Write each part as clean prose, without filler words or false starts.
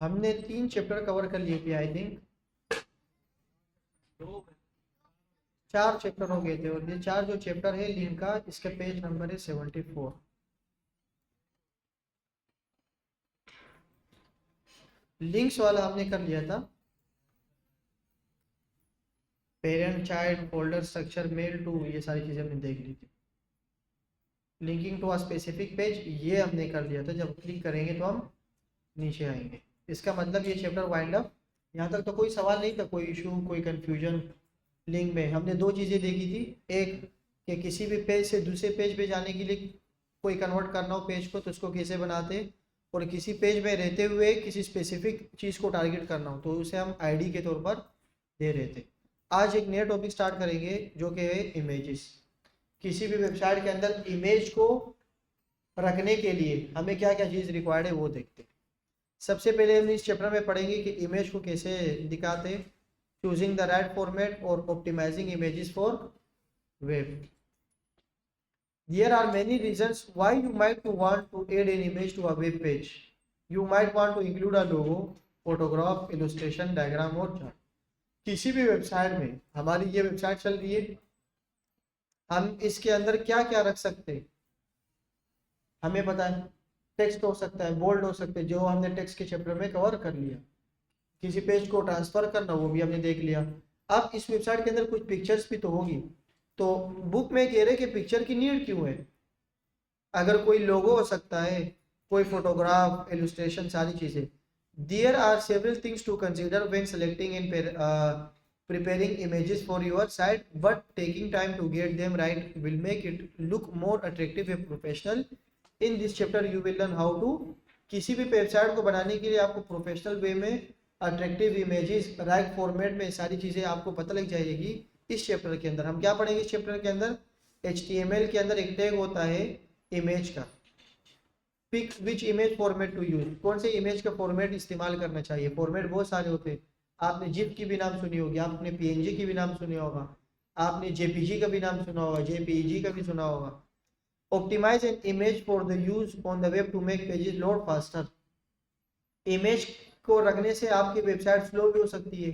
हमने 3 chapter cover कर लिए थे आई थिंक, 4 चैप्टर हो गए थे। और ये 4 जो चैप्टर है लिंक का, इसका पेज नंबर है 74। लिंक्स वाला हमने कर लिया था, parent child folder structure mail to, ये सारी चीज़ें हमने देख ली थी। Linking to a specific page ये हमने कर लिया था, जब क्लिक करेंगे तो हम नीचे आएंगे। इसका मतलब ये चैप्टर वाइंड अप। यहाँ तक तो कोई सवाल नहीं था, कोई इशू, कोई कंफ्यूजन। लिंक में हमने 2 चीज़ें देखी थी, एक कि किसी भी पेज से दूसरे पेज पे जाने के लिए कोई कन्वर्ट करना हो पेज को तो उसको कैसे बनाते, और किसी पेज में रहते हुए किसी स्पेसिफिक चीज़ को टारगेट करना हो तो उसे हम आईडी के तौर पर दे रहे थे। आज एक नया टॉपिक स्टार्ट करेंगे जो कि है इमेजेस। किसी भी वेबसाइट के अंदर इमेज को रखने के लिए हमें क्या क्या चीज़ रिक्वायर्ड है वो देखते हैं। सबसे पहले हम इस चैप्टर में पढ़ेंगे कि इमेज को कैसे दिखाते, चूजिंग द राइट फॉर्मेट और optimizing images for web. There are many reasons why you might want to add an image to a web page. You might want to include a logo, photograph, illustration, diagram और chart. किसी भी website में, हमारी ये website चल रही है, हम इसके अंदर क्या क्या रख सकते हैं हमें पता है। टेक्स्ट हो सकता है, बोल्ड हो सकते हैं, जो हमने टेक्स्ट के चैप्टर में कवर कर लिया। किसी पेज को ट्रांसफर करना वो भी हमने देख लिया। अब इस वेबसाइट के अंदर कुछ पिक्चर्स भी तो होगी, तो बुक में कह रहे कि पिक्चर की नीड क्यों है। अगर कोई लोगो हो सकता है, कोई फोटोग्राफ, इलस्ट्रेशन, सारी चीजें। There are several things to consider when selecting in preparing images for your site, but taking time to get them right will make it look more attractive and professional. In this chapter you will learn how to, किसी भी website को बनाने के लिए आपको professional way में attractive images, right format में सारी चीज़ें आपको पता लग जाएगी। इस चैप्टर के अंदर हम क्या पढ़ेंगे, इस चैप्टर के अंदर HTML के अंदर एक टैग होता है इमेज का, pick which image format to use, कौन से इमेज का फॉर्मेट इस्तेमाल करना चाहिए। फॉर्मेट बहुत सारे होते हैं, आपने जिप की भी नाम सुनी होगी, आपने PNG की भी नाम सुनी होगा, आपने JPG का भी नाम सुना होगा, JPEG का भी सुना होगा। Optimize an image for the use on the web to make pages load faster. Image को रखने से आपकी वेबसाइट स्लो भी हो सकती है,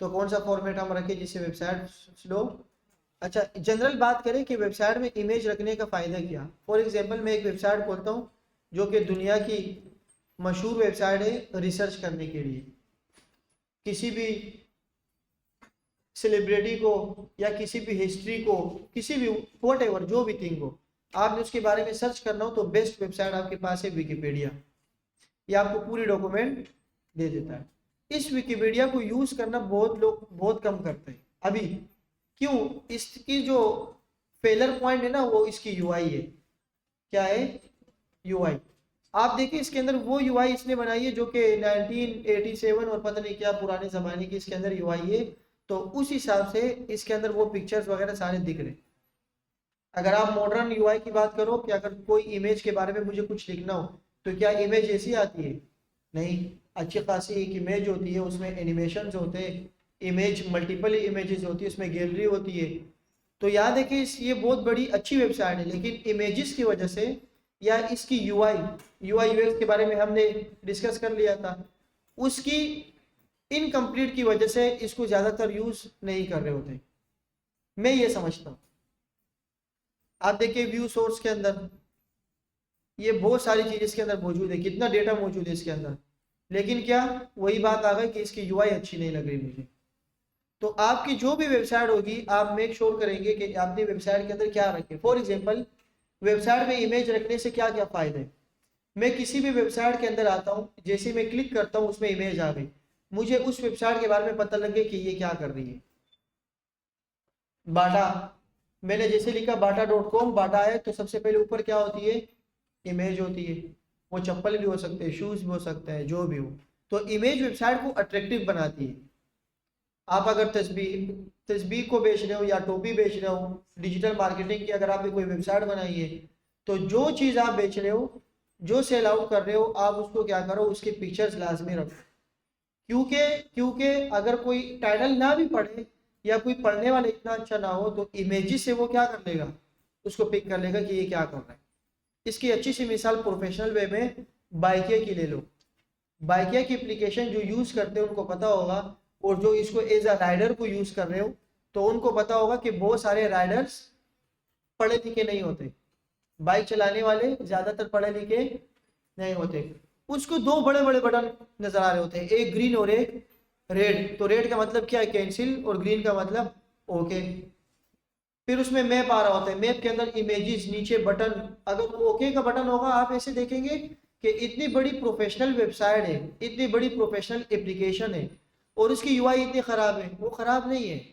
तो कौन सा फॉर्मेट हम रखें जिससे वेबसाइट स्लो। अच्छा, जनरल बात करें कि वेबसाइट में इमेज रखने का फ़ायदा क्या। फॉर एग्जांपल मैं एक वेबसाइट खोलता हूँ जो कि दुनिया की मशहूर वेबसाइट है रिसर्च करने के लिए। किसी भी सेलिब्रिटी को या किसी भी हिस्ट्री को, किसी भी व्हाटएवर जो भी थिंग हो, आपने उसके बारे में सर्च करना हो तो बेस्ट वेबसाइट आपके पास है विकिपीडिया। ये आपको पूरी डॉक्यूमेंट दे देता है। इस विकिपीडिया को यूज करना बहुत लोग बहुत कम करते हैं अभी। क्यों? इसकी जो फेलर पॉइंट है ना वो इसकी यूआई है। क्या है? यूआई। आप देखिए इसके अंदर वो यूआई इसने बनाई है जो कि 1987 और पता नहीं क्या पुराने जमाने की इसके अंदर यूआई है, तो उस हिसाब से इसके अंदर वो पिक्चर्स वगैरह सारे दिख रहे। अगर आप मॉडर्न यूआई की बात करो कि अगर कोई इमेज के बारे में मुझे कुछ लिखना हो तो क्या इमेज ऐसी आती है? नहीं, अच्छी खासी एक इमेज होती है, उसमें एनिमेशन होते हैं, इमेज मल्टीपल इमेजेस होती है, उसमें गैलरी होती है। तो याद देखिए ये बहुत बड़ी अच्छी वेबसाइट है, लेकिन इमेजेस की वजह से या इसकी यूआई यूएक्स के बारे में हमने डिस्कस कर लिया था, उसकी इनकम्प्लीट की वजह से इसको ज़्यादातर यूज़ नहीं कर रहे होते, मैं ये समझता हूँ। आप देखिए व्यू सोर्स के अंदर ये बहुत सारी चीज़ इसके अंदर मौजूद है, कितना डेटा मौजूद है इसके अंदर, लेकिन क्या वही बात आ गई कि इसकी यूआई अच्छी नहीं लग रही मुझे। तो आपकी जो भी वेबसाइट होगी आप मेक श्योर करेंगे कि आपने वेबसाइट के अंदर क्या रखे। फॉर एग्जांपल वेबसाइट में इमेज रखने से क्या क्या फायदे हैं। मैं किसी भी वेबसाइट के अंदर आता हूँ, जैसे मैं क्लिक करता हूँ उसमें इमेज आ गई, मुझे उस वेबसाइट के बारे में पता लग गया कि ये क्या कर रही है। बाटा, मैंने जैसे लिखा bata.com, बाटा है तो सबसे पहले ऊपर क्या होती है? इमेज होती है। वो चप्पल भी हो सकते हैं, शूज भी हो सकते हैं, जो भी हो। तो इमेज वेबसाइट को अट्रैक्टिव बनाती है। आप अगर तस्बीह को बेच रहे हो या टोपी बेच रहे हो, डिजिटल मार्केटिंग की अगर आपने कोई वेबसाइट बनाई है, तो जो चीज़ आप बेच रहे हो, जो सेल आउट कर रहे हो, आप उसको क्या करो, उसके पिक्चर्स लाजमी रखो। क्योंकि अगर कोई टाइटल ना भी पढ़े या कोई पढ़ने वाला इतना अच्छा ना हो तो इमेजेस से वो क्या कर लेगा, उसको पिक कर लेगा कि ये क्या कर रहा है। इसकी अच्छी सी मिसाल प्रोफेशनल वे में बाइके की ले लो। बाइकिया की एप्लीकेशन जो यूज़ करते हैं उनको पता होगा, और जो इसको एज अ राइडर को यूज़ कर रहे हो तो उनको पता होगा कि बहुत सारे राइडर्स पढ़े लिखे नहीं होते, बाइक चलाने वाले ज़्यादातर पढ़े लिखे नहीं होते। उसको दो बड़े बड़े बटन नजर आ रहे होते हैं, एक ग्रीन और एक रेड। तो रेड का मतलब क्या है, कैंसिल, और ग्रीन का मतलब ओके। फिर उसमें मैप आ रहा होता है, मैप के अंदर इमेजेस, नीचे बटन। अगर ओके का बटन होगा आप ऐसे देखेंगे कि इतनी बड़ी प्रोफेशनल वेबसाइट है, इतनी बड़ी प्रोफेशनल एप्लीकेशन है, और उसकी यूआई इतनी ख़राब है। वो ख़राब नहीं है,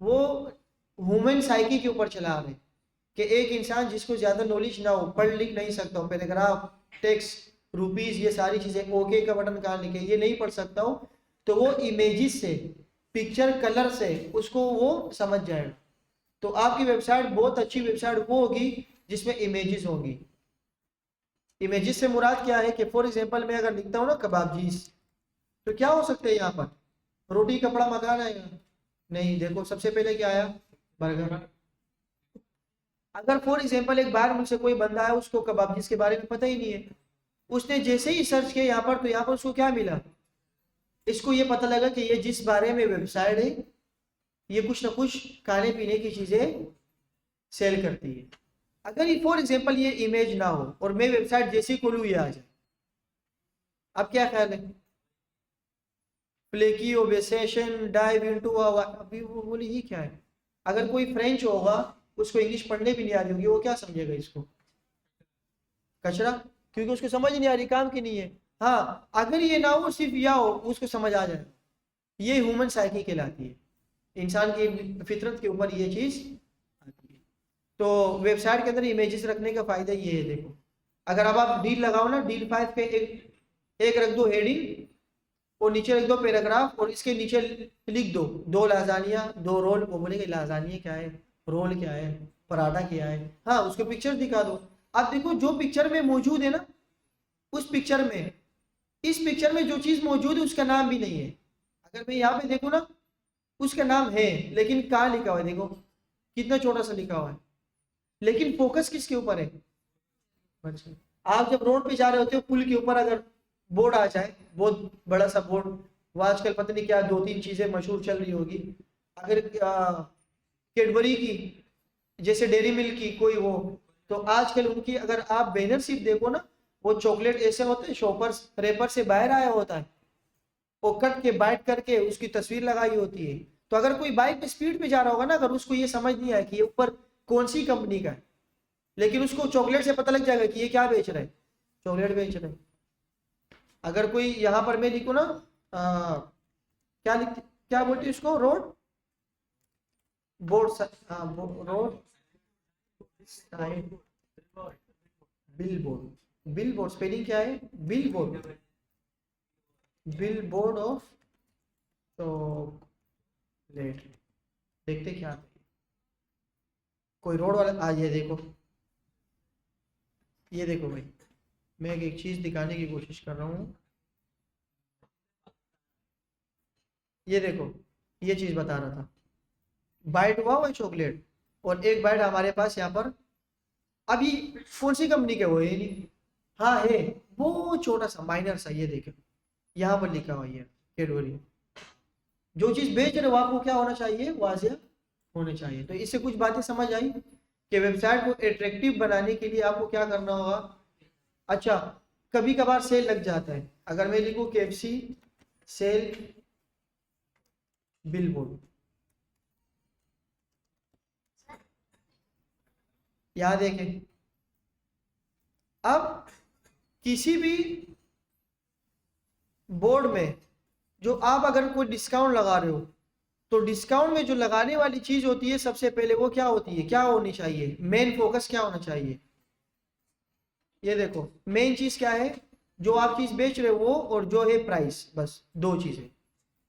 वो ह्यूमन साइकी के ऊपर चला रहे हैं कि एक इंसान जिसको ज़्यादा नॉलेज ना हो, पढ़ लिख नहीं सकता हो, पैराग्राफ, टेक्स्ट, रुपीज़, ये सारी चीज़ें, ओके का बटन कहाँ लिखे ये नहीं पढ़ सकता हो, तो वो इमेजेस से, पिक्चर कलर से उसको वो समझ जाएगा। तो आपकी वेबसाइट बहुत अच्छी वेबसाइट वो होगी जिसमें इमेजेस होंगी। इमेजेस से मुराद क्या है कि फॉर एग्जांपल मैं अगर लिखता हूँ ना कबाबजीज, तो क्या हो सकते हैं यहाँ पर, रोटी कपड़ा मकान आएगा? नहीं, देखो सबसे पहले क्या आया, बर्गर। अगर फॉर एग्जांपल एक बार मुझसे कोई बंदा है, उसको कबाबजीज के बारे में पता ही नहीं है, उसने जैसे ही सर्च किया यहाँ पर, तो यहाँ पर उसको क्या मिला, इसको ये पता लगा कि ये जिस बारे में वेबसाइट है ये कुछ ना कुछ खाने पीने की चीजें सेल करती है। अगर ये फॉर एग्जांपल ये इमेज ना हो और मैं वेबसाइट जैसे ही खोलूँ ये आ जाए, अब क्या ख्याल है? फ्लेकी ओबेसेशन डाइव इनटू, अभी वो बोले ये क्या है? अगर कोई फ्रेंच होगा, उसको इंग्लिश पढ़ने भी नहीं आ रही होगी, वो क्या समझेगा इसको, कचरा, क्योंकि उसको समझ नहीं आ रही, काम की नहीं है। हाँ, अगर ये ना हो, सिर्फ या हो, उसको समझ आ जाए। ये ह्यूमन साइकी कहलाती है, इंसान की फितरत के ऊपर ये चीज आती है। तो वेबसाइट के अंदर इमेजेस रखने का फायदा ये है, देखो अगर अब आप डील लगाओ ना, डील 5 पे एक रख दो हेडिंग, और नीचे रख दो पैराग्राफ, और इसके नीचे लिख दो 2 लाजानिया 2 रोल। वो बोलेंगे लाजानिया क्या है, रोल क्या है, पराठा क्या है, हाँ उसको पिक्चर दिखा दो। आप देखो जो पिक्चर में मौजूद है ना, उस पिक्चर में, इस पिक्चर में जो चीज मौजूद है उसका नाम भी नहीं है। अगर मैं यहाँ पे देखूँ ना, उसका नाम है, लेकिन कहाँ लिखा हुआ है, देखो कितना छोटा सा लिखा हुआ है, लेकिन फोकस किसके ऊपर है? अच्छा, आप जब रोड पे जा रहे होते हो, पुल के ऊपर अगर बोर्ड आ जाए, बहुत बड़ा सा बोर्ड, वो आजकल पता नहीं क्या 2-3 चीजें मशहूर चल रही होगी, अगर कैडबरी की, जैसे डेयरी मिल्क की कोई वो, तो आजकल उनकी अगर आप बैनर सिर्फ देखो ना, वो चॉकलेट ऐसे होते हैं, शॉपर्स रेपर से बाहर आया होता है, वो कट के बाइट करके उसकी तस्वीर लगाई होती है। तो अगर कोई बाइक पे स्पीड पे जा रहा होगा ना, अगर उसको ये समझ नहीं आया कि ये ऊपर कौन सी कंपनी का है, लेकिन उसको चॉकलेट से पता लग जाएगा कि ये क्या बेच रहा है, चॉकलेट बेच रहे हैं। अगर कोई यहाँ पर मैं लिखूँ ना, क्या लिखते, क्या बोलते हैं उसको, road board, road side, bill board, bill board spelling क्या है, bill board, bill board of chocolate. देखते क्या आता है। कोई रोड वाला, ये देखो, ये देखो भाई, मैं एक चीज दिखाने की कोशिश कर रहा हूँ, ये देखो, ये चीज बता रहा था, बाइट हुआ हुआ चॉकलेट, और एक बाइट हमारे पास यहाँ पर, अभी कौन सी कंपनी के, वो है नहीं, हाँ है, वो छोटा सा माइनर सा, ये देखो यहाँ पर लिखा हुआ है कैडबरी। जो चीज बेच रहे हो आपको क्या होना चाहिए, वाजिया होने चाहिए। तो इससे कुछ बातें समझ आई कि वेबसाइट को एट्रैक्टिव बनाने के लिए आपको क्या करना होगा। अच्छा, कभी कभार सेल लग जाता है, अगर मैं लिखूं KFC सेल बिल बोर्ड, यहाँ देखें, अब किसी भी बोर्ड में जो आप अगर कोई डिस्काउंट लगा रहे हो, तो डिस्काउंट में जो लगाने वाली चीज होती है सबसे पहले वो क्या होती है, क्या होनी चाहिए, मेन फोकस क्या होना चाहिए। ये देखो मेन चीज क्या है, जो आप चीज बेच रहे हो वो, और जो है प्राइस, बस 2 चीजें।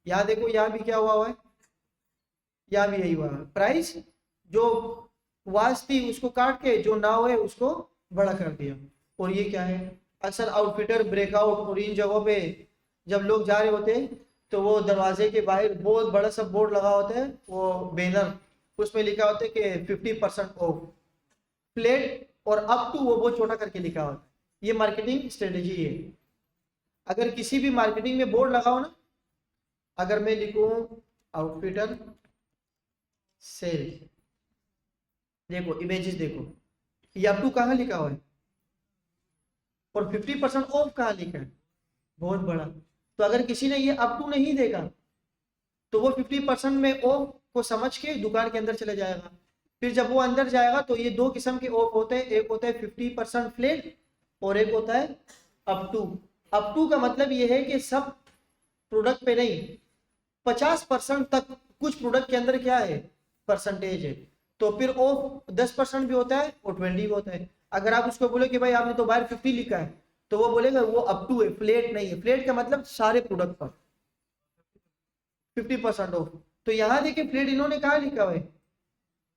यहाँ देखो, यहाँ भी क्या हुआ है, यहाँ भी यही हुआ है, प्राइस, जो वाच थी उसको काट के जो नाव है उसको बड़ा कर दिया। और ये क्या है, अक्सर आउटफिटर ब्रेकआउट और इन जगहों पे जब लोग जा रहे होते हैं, तो वो दरवाजे के बाहर बहुत बड़ा सा बोर्ड लगा होता है, वो बैनर, उसमें लिखा होता है कि 50% ऑफ प्लेट, और अप टू वो बहुत छोटा करके लिखा होता है। ये मार्केटिंग स्ट्रेटेजी है। अगर किसी भी मार्केटिंग में बोर्ड लगाओ ना, अगर मैं लिखूं आउटफिटर सेल, देखो इमेजेस देखो, ये अप टू कहाँ लिखा हुआ है और 50% ऑफ कहाँ लिखा है, बहुत बड़ा। तो अगर किसी ने ये अप टू नहीं देखा तो वो 50% में ऑफ को समझ के दुकान के अंदर चले जाएगा। फिर जब वो अंदर जाएगा तो ये दो किस्म के ऑफ होते हैं, एक होता है 50% फ्लैट और एक होता है अप टू। अप टू का मतलब ये है कि सब प्रोडक्ट पे नहीं, 50% तक कुछ प्रोडक्ट के अंदर क्या है, परसेंटेज है। तो फिर ऑफ 10% भी होता है और 20 भी होता है। अगर आप उसको बोले कि भाई आपने तो बाहर 50 लिखा है, तो वो बोलेगा वो अप टू है, फ्लैट नहीं है। फ्लैट का मतलब सारे प्रोडक्ट पर 50% ऑफ। तो यहाँ देखिए फ्लैट इन्होंने कहा लिखा हुआ है,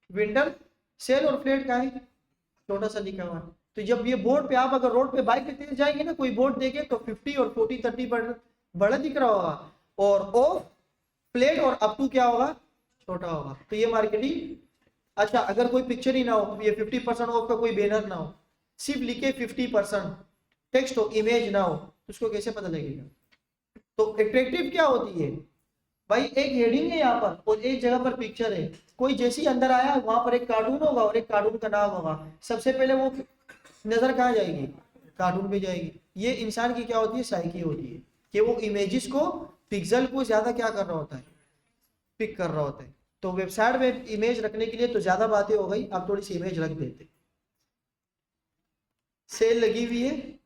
विंटर सेल, और फ्लैट का है छोटा सा लिखा हुआ है। तो जब ये बोर्ड पे आप अगर रोड पे बाइक पे तेज जाएंगे ना, कोई बोर्ड देखे तो 50 और 40 30 बड़ा दिख रहा होगा, और ऑफ फ्लैट और अप टू क्या होगा, छोटा होगा। तो ये मार्केटिंग। अच्छा, अगर कोई पिक्चर ही ना हो, ये 50% ऑफ का कोई बैनर ना हो, सिर्फ लिखे 50% टेक्स्ट हो, इमेज ना हो, तो उसको कैसे पता लगेगा। तो अट्रैक्टिव क्या होती है भाई, एक हेडिंग है यहाँ पर और एक जगह पर पिक्चर है, कोई जैसे ही अंदर आया वहां पर एक कार्टून होगा और एक कार्टून का नाम होगा, सबसे पहले वो नजर कहाँ जाएगी, कार्टून पे जाएगी। ये इंसान की क्या होती है, साइकी होती है कि वो इमेजेस को, पिक्सल को ज्यादा क्या कर रहा होता है, पिक कर रहा होता है। तो वेबसाइट में इमेज रखने के लिए तो ज्यादा बातें हो गई, आप थोड़ी सी इमेज रख देते। सेल लगी हुई है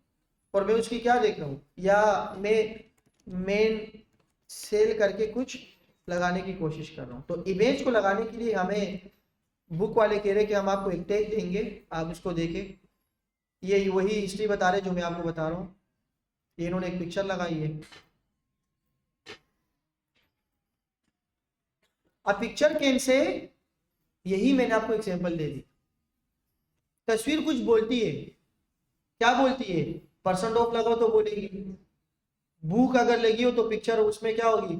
और मैं उसकी क्या देख रहा हूँ, या मैं मेन सेल करके कुछ लगाने की कोशिश कर रहा हूँ। तो इमेज को लगाने के लिए हमें बुक वाले कह रहे कि हम आपको एक टैग देंगे, आप उसको देखें। ये वही हिस्ट्री बता रहे जो मैं आपको बता रहा हूँ। ये इन्होंने एक पिक्चर लगाई है, अब पिक्चर कैन से, यही मैंने आपको एग्जांपल दे दी। तस्वीर कुछ बोलती है, क्या बोलती है, परसेंट ऑफ लगाओ तो बोलेगी। भूख अगर लगी हो तो पिक्चर उसमें क्या होगी,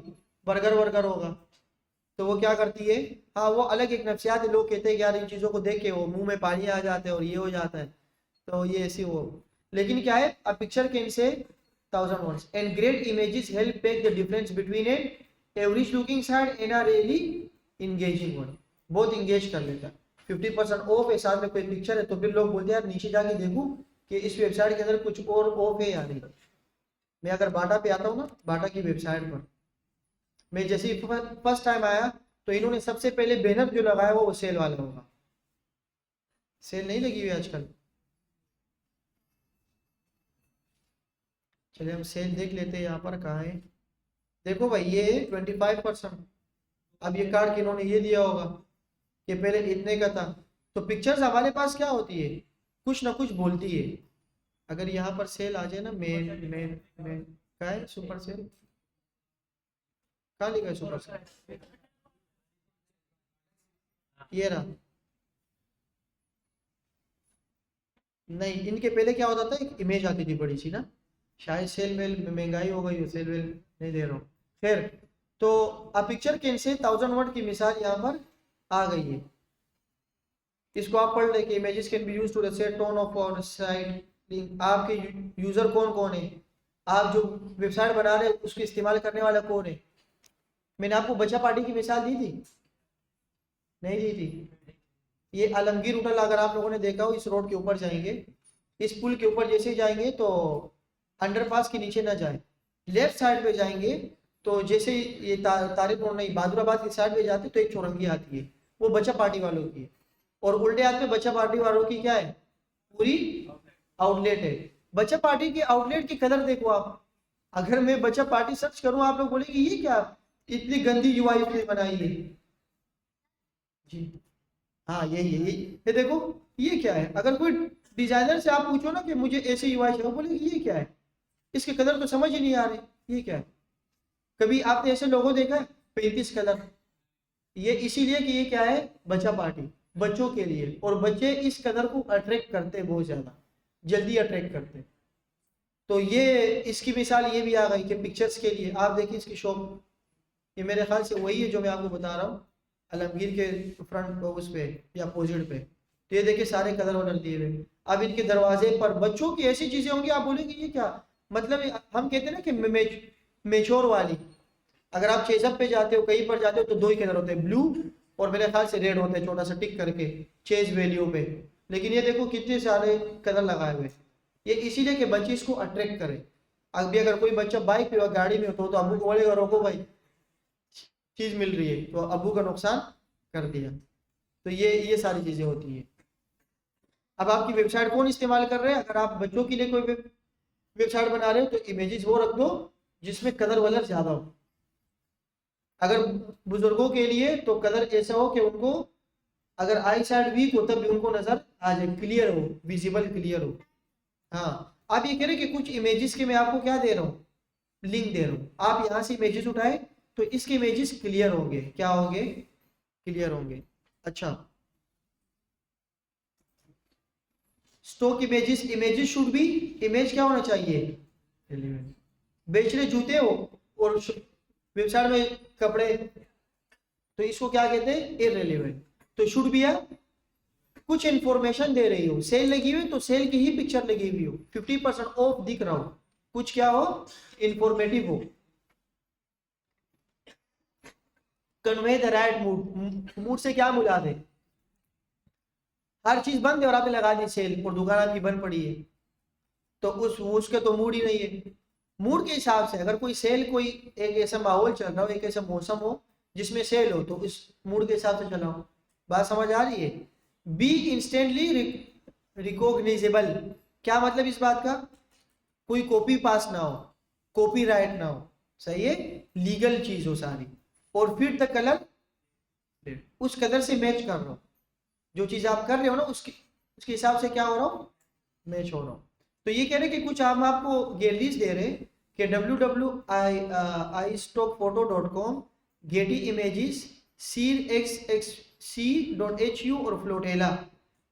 बर्गर वर्गर होगा। तो वो क्या करती है, हाँ वो अलग एक नफ्सियात है, लोग कहते हैं कि यार इन चीज़ों को देख के वो मुंह में पानी आ जाता है और ये हो जाता है, तो ये ऐसी वो। लेकिन क्या है, a picture can say 1000 words and great images help make the difference between an average looking site and a really engaging one। बहुत इंगेज कर लेता है। 50% ऑफ है, साथ में कोई पिक्चर है, तो फिर लोग बोलते हैं यार नीचे जाके देखूं कि इस वेबसाइट के अंदर कुछ और ऑफ है या नहीं। मैं अगर बाटा पे आता हूँ ना, बाटा की वेबसाइट पर मैं जैसे ही फर्स्ट टाइम आया, तो इन्होंने सबसे पहले बैनर जो लगाया वो सेल वाला होगा। सेल नहीं लगी हुई आजकल, चलिए हम सेल देख लेते हैं यहाँ पर कहाँ है। देखो भाई ये 25%। अब ये कार्ड इन्होंने ये दिया होगा कि पहले इतने का था। तो पिक्चर्स हमारे पास क्या होती है, कुछ ना कुछ बोलती है। अगर यहाँ पर सेल आ जाए ना, मेन मेन मेन क्या है, सुपर सेल कहाँ लिखा है, सुपर सेल ये रहा। नहीं, इनके पहले क्या होता था, एक इमेज आती थी बड़ी सी ना, शायद सेल वेल महंगाई हो गई हो, सेल वेल नहीं दे रहा हूँ। खैर, तो a picture can say 1000 word की मिसाल यहाँ पर आ गई है। इसको आप पढ़ ले कि images can be used to set tone of our site link. आपके यूजर कौन कौन है, आप जो वेबसाइट बना रहे हैं उसको इस्तेमाल करने वाला कौन है। मैंने आपको बच्चा पार्टी की मिसाल दी थी, नहीं दी थी। ये आलमगीर होटल अगर आप लोगों ने देखा हो, इस रोड के ऊपर जाएंगे, इस पुल के ऊपर जैसे ही जाएंगे तो अंडरपास के नीचे ना जाए, लेफ्ट साइड पे जाएंगे तो जैसे ही ये तारिक रोड नहीं, बहादुराबाद की साइड पे जाते तो एक चौरंगी आती है, वो बच्चा पार्टी वालों की है। और उल्टे हाथ में बच्चा पार्टी वालों की क्या है, पूरी आउटलेट है। बच्चा पार्टी की आउटलेट की कलर देखो आप, अगर मैं बच्चा पार्टी सर्च करूं आप लोग बोलेंगे ये क्या, इतनी गंदी यूआई उसने बनाई है जी। हाँ यही है, यही ये देखो, ये क्या है। अगर कोई डिजाइनर से आप पूछो ना कि मुझे ऐसे यूआई चाहिए, बोलेंगे ये क्या है, इसके कलर तो समझ ही नहीं आ रहे, ये क्या है। कभी आपने ऐसे लोगों देखा है 35 कलर, ये इसीलिए कि ये क्या है, बच्चा पार्टी, बच्चों के लिए। और बच्चे इस कलर को अट्रैक्ट करते हैं, बहुत ज्यादा जल्दी अट्रैक्ट करते हैं। तो ये इसकी मिसाल ये भी आ गई कि पिक्चर्स के लिए आप देखिए इसकी शॉप, ये मेरे ख्याल से वही है जो मैं आपको बता रहा हूँ, आलमगीर के फ्रंट उस पे या अपोजिट पे। तो ये देखिए सारे कलर वलर दिए हुए। अब इनके दरवाजे पर बच्चों की ऐसी चीजें होंगी आप बोलेंगे ये क्या, मतलब हम कहते हैं ना कि मेच्योर वाली, अगर आप चेजअप पे जाते हो, कहीं पर जाते हो, तो दो ही कलर होते हैं, ब्लू और मेरे ख्याल से रेड होते हैं, छोटा सा टिक करके चेज वैल्यू पे। लेकिन ये देखो कितने सारे कलर लगाए हुए, ये इसीलिए कि बच्चे इसको अट्रैक्ट करें। अभी अगर कोई बच्चा बाइक पे और गाड़ी में हो तो अबू को बोलेगा रोको भाई, चीज मिल रही है, तो अबू का नुकसान कर दिया। तो ये सारी चीजें होती है। अब आपकी वेबसाइट कौन इस्तेमाल कर रहे हैं? अगर आप बच्चों के लिए कोई वेबसाइट बना रहे हो तो इमेजेस वो रख दो जिसमें कलर वलर ज्यादा हो। अगर बुजुर्गों के लिए तो कलर ऐसा हो कि उनको अगर आई साइड वीक हो तब भी उनको नजर आ जाए, क्लियर हो, विजिबल क्लियर हो। हाँ, आप ये कह रहे हैं कि कुछ इमेजेस के मैं आपको क्या दे रहा हूँ, लिंक दे रहा हूँ, आप यहाँ से इमेजेस उठाए तो इसके इमेजेस क्लियर होंगे, क्या होंगे, क्लियर होंगे। अच्छा, stock images, images should be, image क्या होना चाहिए, रेलेवेंट। बेच रहे जूते हो और वेबसाइट में कपड़े, तो इसको क्या कहते हैं, इररेलेवेंट। तो शुड बी है, कुछ इंफॉर्मेशन दे रही हो, सेल लगी हुई तो सेल की ही पिक्चर लगी हुई हो, 50% ऑफ दिख रहा हो, कुछ क्या हो, इंफॉर्मेटिव हो। Convey the right mood, mood से क्या मुला दे, हर चीज बंद है और आपने लगा दी सेल और दुकान आपकी बंद पड़ी है, तो उसके तो मूड ही नहीं है। मूड के हिसाब से अगर कोई सेल, कोई एक ऐसा माहौल चल रहा हो, एक ऐसा मौसम हो जिसमें सेल हो, तो इस मूड के हिसाब से चलाओ। बात समझ आ रही है? बी इंस्टेंटली रिकॉग्निजेबल, क्या मतलब इस बात का, कोई कॉपी पास ना हो, कॉपीराइट ना हो, सही है, लीगल चीज हो सारी। और फिर द कलर, उस कलर से मैच कर रहा हो, जो चीज आप कर रहे हो ना उसके हिसाब से क्या हो रहा हो, मैच हो रहा हो। तो ये कह रहे कि कुछ हम आपको गैलरीज दे रहे कि www.istockphoto.com, गेटी इमेजेस, CXXC.hu और फ्लोटेला,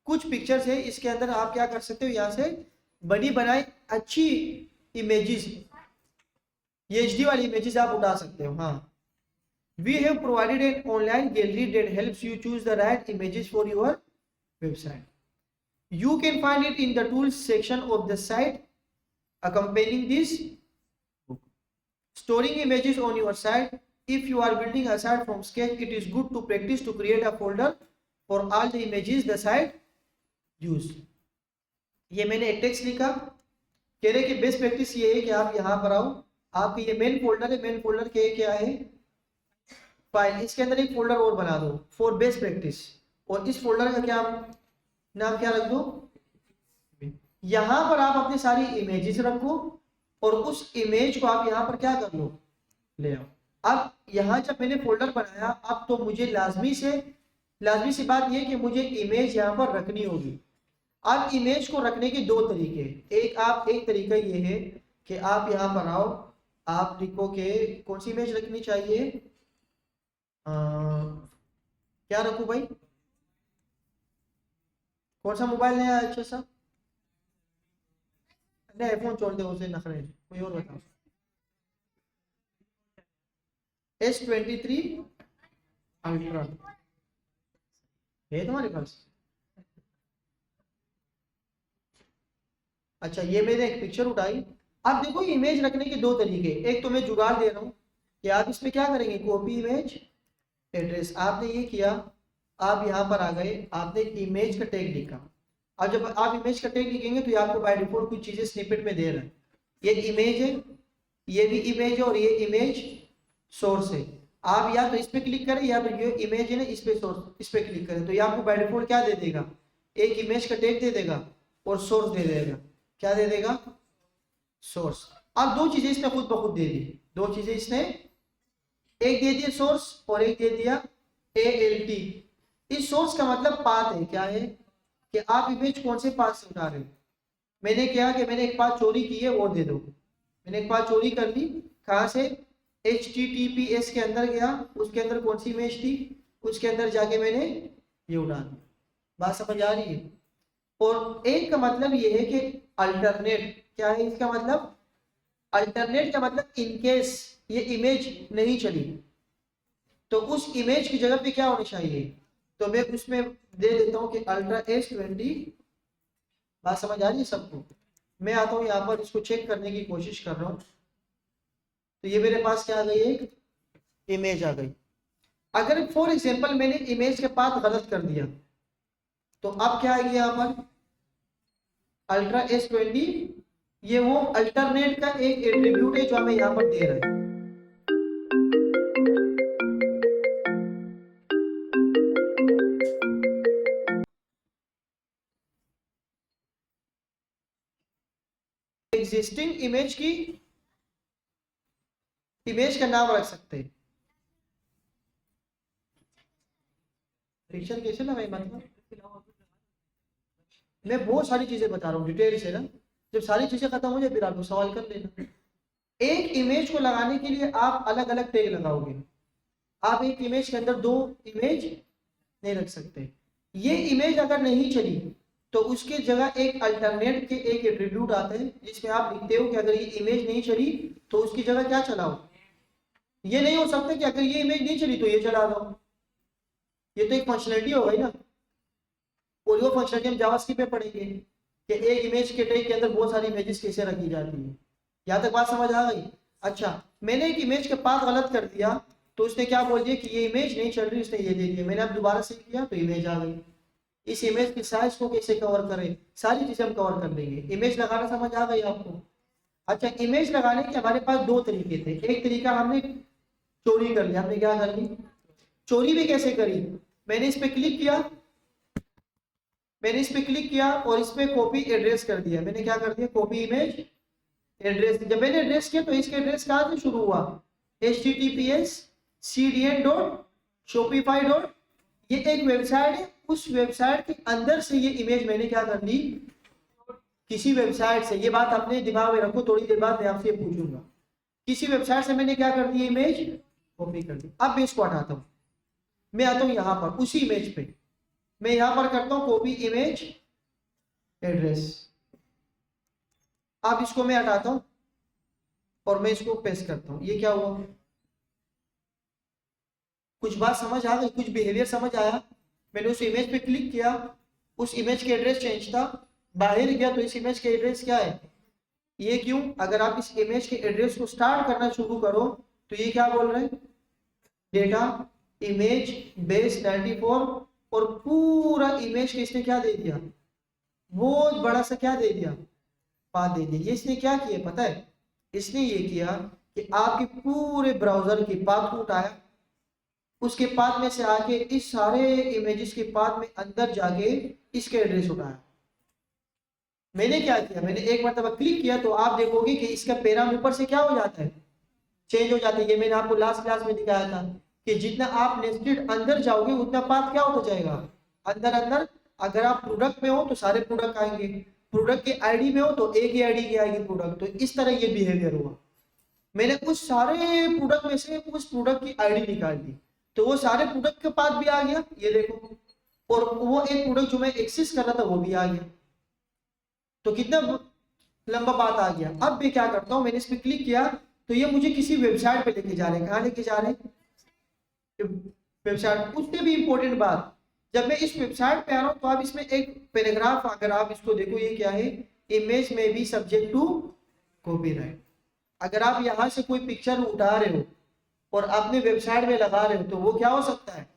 कुछ पिक्चर्स है इसके अंदर। आप क्या कर सकते हो, यहाँ से बनी बनाई अच्छी इमेजेस, ये एचडी वाली इमेजेस आप उठा सकते हो। हाँ, we have provided an online gallery that helps you choose the right images for your website. You can find it in the tools section of the site accompanying this book. Storing images on your site, if you are building a site from scratch, it is good to practice to create a folder for all the images the site use. ये मैंने एक text लिखा, कह रहे कि best practice ये है कि आप यहाँ पर आओ, आपके ये मेन फोल्डर है, मेन फोल्डर के क्या है, फाइल, इसके अंदर एक फोल्डर और बना दो फॉर बेस्ट प्रैक्टिस, और इस फोल्डर का क्या नाम क्या रख दो, यहां पर आप अपनी सारी इमेजेस रखो और उस इमेज को आप यहां पर क्या कर लो, ले आओ। अब यहां जब मैंने फोल्डर बनाया, अब तो मुझे लाजमी सी बात यह कि मुझे इमेज यहां पर रखनी होगी। अब इमेज को रखने के दो तरीके, एक तरीका ये है कि आप यहां पर आओ, आप लिखो कि कौन सी इमेज रखनी चाहिए, क्या रखूं भाई, कौन सा मोबाइल नया है अच्छा सा, नहीं आईफोन छोड़ दे, उसे नखरे, कोई और बताओ। S23 अल्ट्रा है तुम्हारे पास? अच्छा, ये मैंने एक पिक्चर उठाई। अब देखो इमेज रखने के दो तरीके, एक तो मैं जुगाड़ दे रहा हूँ कि आप इसमें क्या करेंगे, कॉपी इमेज एड्रेस, आपने ये किया, आप यहाँ पर आ गए, आपने इमेज का टैग लिखा। अब जब आप इमेज का टैग लिखेंगे तो ये आपको बाय डिफॉल्ट कुछ चीजें स्निपेट में दे रहा है, ये इमेज है, ये भी इमेज है, और ये इमेज सोर्स है। आप या तो इस पे क्लिक करें या तो ये इमेज है ना, इस पे सोर्स, इस पे क्लिक करें, तो ये आपको बाय डिफॉल्ट क्या दे देगा, एक इमेज का टैग दे देगा और सोर्स दे देगा, क्या दे देगा, सोर्स। अब दो चीजें इसने खुद ब खुद दे दी, दो चीजें इसने, एक दे दिया सोर्स और एक दे दिया ALT। इस सोर्स का मतलब पाथ है, क्या है कि आप इमेज कौन से पाथ से उठा रहे हो। मैंने क्या कि मैंने एक पाथ चोरी की है, वो दे दो, मैंने एक पाथ चोरी कर ली, कहाँ से, HTTPS के अंदर गया, उसके अंदर कौन सी इमेज थी, उसके अंदर जाके मैंने ये उठा दी। बात समझ आ रही है? और एक का मतलब ये है कि अल्टरनेट, क्या है इसका मतलब, अल्टरनेट का मतलब इनकेस ये इमेज नहीं चली तो उस इमेज की जगह पे क्या होनी चाहिए, तो मैं उसमें दे देता हूं कि अल्ट्रा S20, बात समझ आ रही है सबको, मैं आता हूँ यहाँ पर, इसको चेक करने की कोशिश कर रहा हूँ। तो ये मेरे पास क्या आ गई, एक इमेज आ गई। अगर फॉर एग्जाम्पल मैंने इमेज के पाथ गलत कर दिया तो अब क्या आएगी यहाँ पर, अल्ट्रा S20, ये वो अल्टरनेट का एक एट्रीब्यूट है जो हमें यहाँ पर दे रहा है। एग्जिस्टिंग इमेज की इमेज का नाम रख सकते हैं। पिक्चर कैसे लगाए, मतलब मैं बहुत सारी चीजें बता रहा हूँ डिटेल से ना, जब सारी चीजें खत्म हो जाए फिर आप सवाल कर लेना। एक इमेज को लगाने के लिए आप अलग अलग टैग लगाओगे। आप एक इमेज के अंदर दो इमेज नहीं रख सकते। ये इमेज अगर नहीं चली तो उसके जगह एक अल्टरनेट के एक एट्रीब्यूट आते हैं जिसमें आप लिखते हो कि अगर ये इमेज नहीं चली तो उसकी जगह क्या चलाओ। ये नहीं हो सकता कि अगर ये इमेज नहीं चली तो ये चला दो, ये तो एक फंक्शनलिटी हो गई ना। और वो फंक्शनलिटी हम जावास्क्रिप्ट में पढ़ेंगे कि एक इमेज के टैग के अंदर बहुत सारी इमेजेस कैसे रखी जाती है। यहाँ तक बात समझ आ गई। अच्छा, मैंने एक इमेज के पाथ गलत कर दिया तो उसने क्या बोल दिया कि ये इमेज नहीं चल रही, उसने ये दे दिया। मैंने अब दोबारा से किया तो इमेज आ गई। इस इमेज की साइज को कैसे कवर करें, सारी चीजें हम कवर कर लेंगे। इमेज लगाना समझ आ गई आपको। अच्छा, इमेज लगाने के हमारे पास दो तरीके थे। एक तरीका हमने चोरी कर लिया। हमने क्या कर ली, चोरी भी कैसे करी, मैंने इस पे क्लिक किया, मैंने इस पे क्लिक किया और इस पे कॉपी एड्रेस कर दिया। मैंने क्या कर दिया, कॉपी इमेज एड्रेस। जब मैंने एड्रेस किया तो इसके एड्रेस कहाँ से शुरू हुआ, https://cdn.shopify. ये एक वेबसाइट है, उस वेबसाइट के अंदर से ये इमेज मैंने क्या कर ली, किसी वेबसाइट से। ये बात अपने दिमाग में रखो, थोड़ी देर बाद मैं आपसे पूछूंगा। किसी वेबसाइट से मैंने क्या कर दी, इमेज कॉपी कर दी। अब मैं इसको हटाता हूँ, मैं आता हूँ यहाँ पर उसी इमेज पे, मैं यहाँ पर करता हूँ कॉपी इमेज एड्रेस। अब इसको मैं हटाता हूँ और मैं इसको पेस्ट करता हूँ। ये क्या हुआ, कुछ बात समझ आ गई, कुछ बिहेवियर समझ आया। मैंने उस इमेज पे क्लिक किया, उस इमेज के एड्रेस चेंज था, बाहर गया तो इस इमेज के एड्रेस क्या है ये। क्यों, अगर आप इस इमेज के एड्रेस को स्टार्ट करना शुरू करो तो ये क्या बोल रहे हैं, डेटा इमेज बेस 94, और पूरा इमेज के इसने क्या दे दिया, बहुत बड़ा सा क्या दे दिया, पाथ दे दिया। ये इसने क्या किया पता है, इसने ये किया कि आपके पूरे ब्राउजर के पाथ को उठाया, उसके पाथ में से आके इस सारे इमेजेस के पाथ में अंदर जाके इसके एड्रेस उठाया। मैंने क्या किया, मैंने एक मरतबा क्लिक किया तो आप देखोगे कि इसका पैराम ऊपर से क्या हो जाता है, चेंज हो जाता है। ये मैंने आपको लास्ट क्लास में दिखाया था कि जितना आप नेस्टेड अंदर जाओगे उतना पाथ क्या होता जाएगा, अंदर अंदर। अगर आप प्रोडक्ट में हो तो सारे प्रोडक्ट आएंगे, प्रोडक्ट के आईडी में हो तो एक ही आईडी की आएगी प्रोडक्ट। तो इस तरह ये बिहेवियर हुआ। मैंने उस सारे प्रोडक्ट में से उस प्रोडक्ट की आईडी निकाल दी तो वो सारे प्रोडक्ट के पाथ भी आ गया, ये देखो। और वो एक प्रोडक्ट जो मैं एक्सेस कर रहा था वो भी आ गया। तो कितना लंबा पाथ आ गया। अब मैं क्या करता हूँ, मैंने इस पर क्लिक किया तो ये मुझे किसी वेबसाइट पे लेके जा रहे हैं। कहाँ लेके जा रहे हैं, वेबसाइट। उससे भी इंपॉर्टेंट बात, जब मैं इस वेबसाइट पे आ रहा हूँ तो आप इसमें एक पैराग्राफ, अगर आप इसको देखो, ये क्या है, इमेज में भी सब्जेक्ट टू कॉपीराइट। अगर आप यहाँ से कोई पिक्चर उठा रहे हो और अपने वेबसाइट में लगा रहे हो तो वो क्या हो सकता है,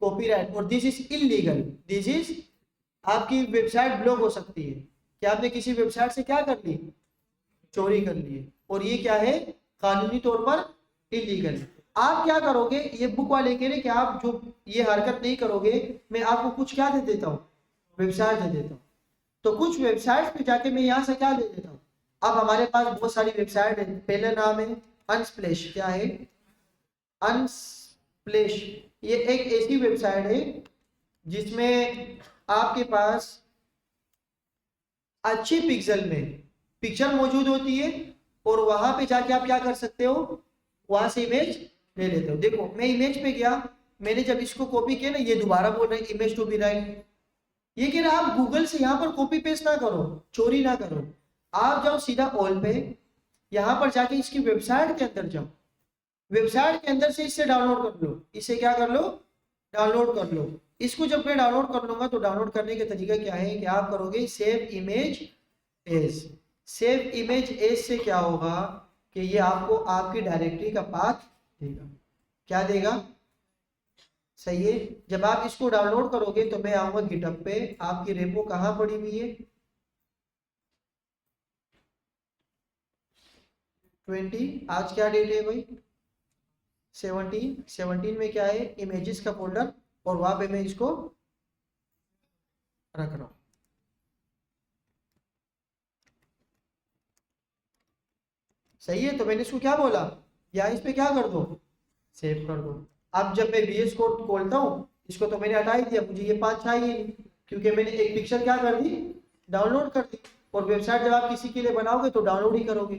कॉपीराइट। और this is illegal, this is, आपकी वेबसाइट ब्लॉक हो सकती है कि आपने किसी वेबसाइट से क्या कर ली, चोरी कर ली है। और ये क्या है, कानूनी तौर पर इलीगल। आप क्या करोगे, ये बुक वाले कह रहे कि आप जो ये हरकत नहीं करोगे, मैं आपको कुछ क्या दे देता हूँ, वेबसाइट दे देता हूँ। तो कुछ वेबसाइट पे जाके मैं यहाँ से क्या दे देता हूँ। अब हमारे पास बहुत सारी वेबसाइट है। पहले नाम है अनस्प्लैश। क्या है, अनस्प्लैश। ये एक ऐसी वेबसाइट है जिसमें आपके पास अच्छी पिक्सल में पिक्चर मौजूद होती है और वहां पे जाके आप क्या कर सकते हो, वहां से इमेज ले लेते हो। देखो मैं इमेज पे गया, मैंने जब इसको कॉपी किया ना, ये दोबारा बोल रहे हैं इमेज टू बी राइट। ये कह रहा है आप गूगल से यहाँ पर कॉपी पेस्ट ना करो, चोरी ना करो। आप जाओ सीधा ऑल पे, यहाँ पर जाके इसकी वेबसाइट के अंदर जाओ, वेबसाइट के अंदर से इसे डाउनलोड कर लो। इसे क्या कर लो, डाउनलोड कर लो। इसको जब मैं डाउनलोड कर लूंगा तो डाउनलोड करने का तरीका क्या है कि आप करोगे save image as. Save image as से क्या होगा कि ये आपको आपकी डायरेक्टरी का पाथ देगा। क्या देगा? सही है। जब आप इसको डाउनलोड करोगे तो मैं आऊंगा गिटहब पे, आपकी रेपो कहाँ पड़ी हुई है? 20, आज क्या डेट है भाई? 17। 17 में क्या है? इमेजेस का फोल्डर, और वहां पे मैं इसको रख रहा हूँ। सही है, तो मैंने इसको क्या बोला, या इस पे क्या कर दो, सेव कर दो। अब जब मैं VS कोड खोलता हूँ, इसको तो मैंने हटा ही दिया, मुझे ये पाथ चाहिए नहीं, क्योंकि मैंने एक पिक्चर क्या कर दी, डाउनलोड कर दी। और वेबसाइट जब आप किसी के लिए बनाओगे तो डाउनलोड ही करोगे,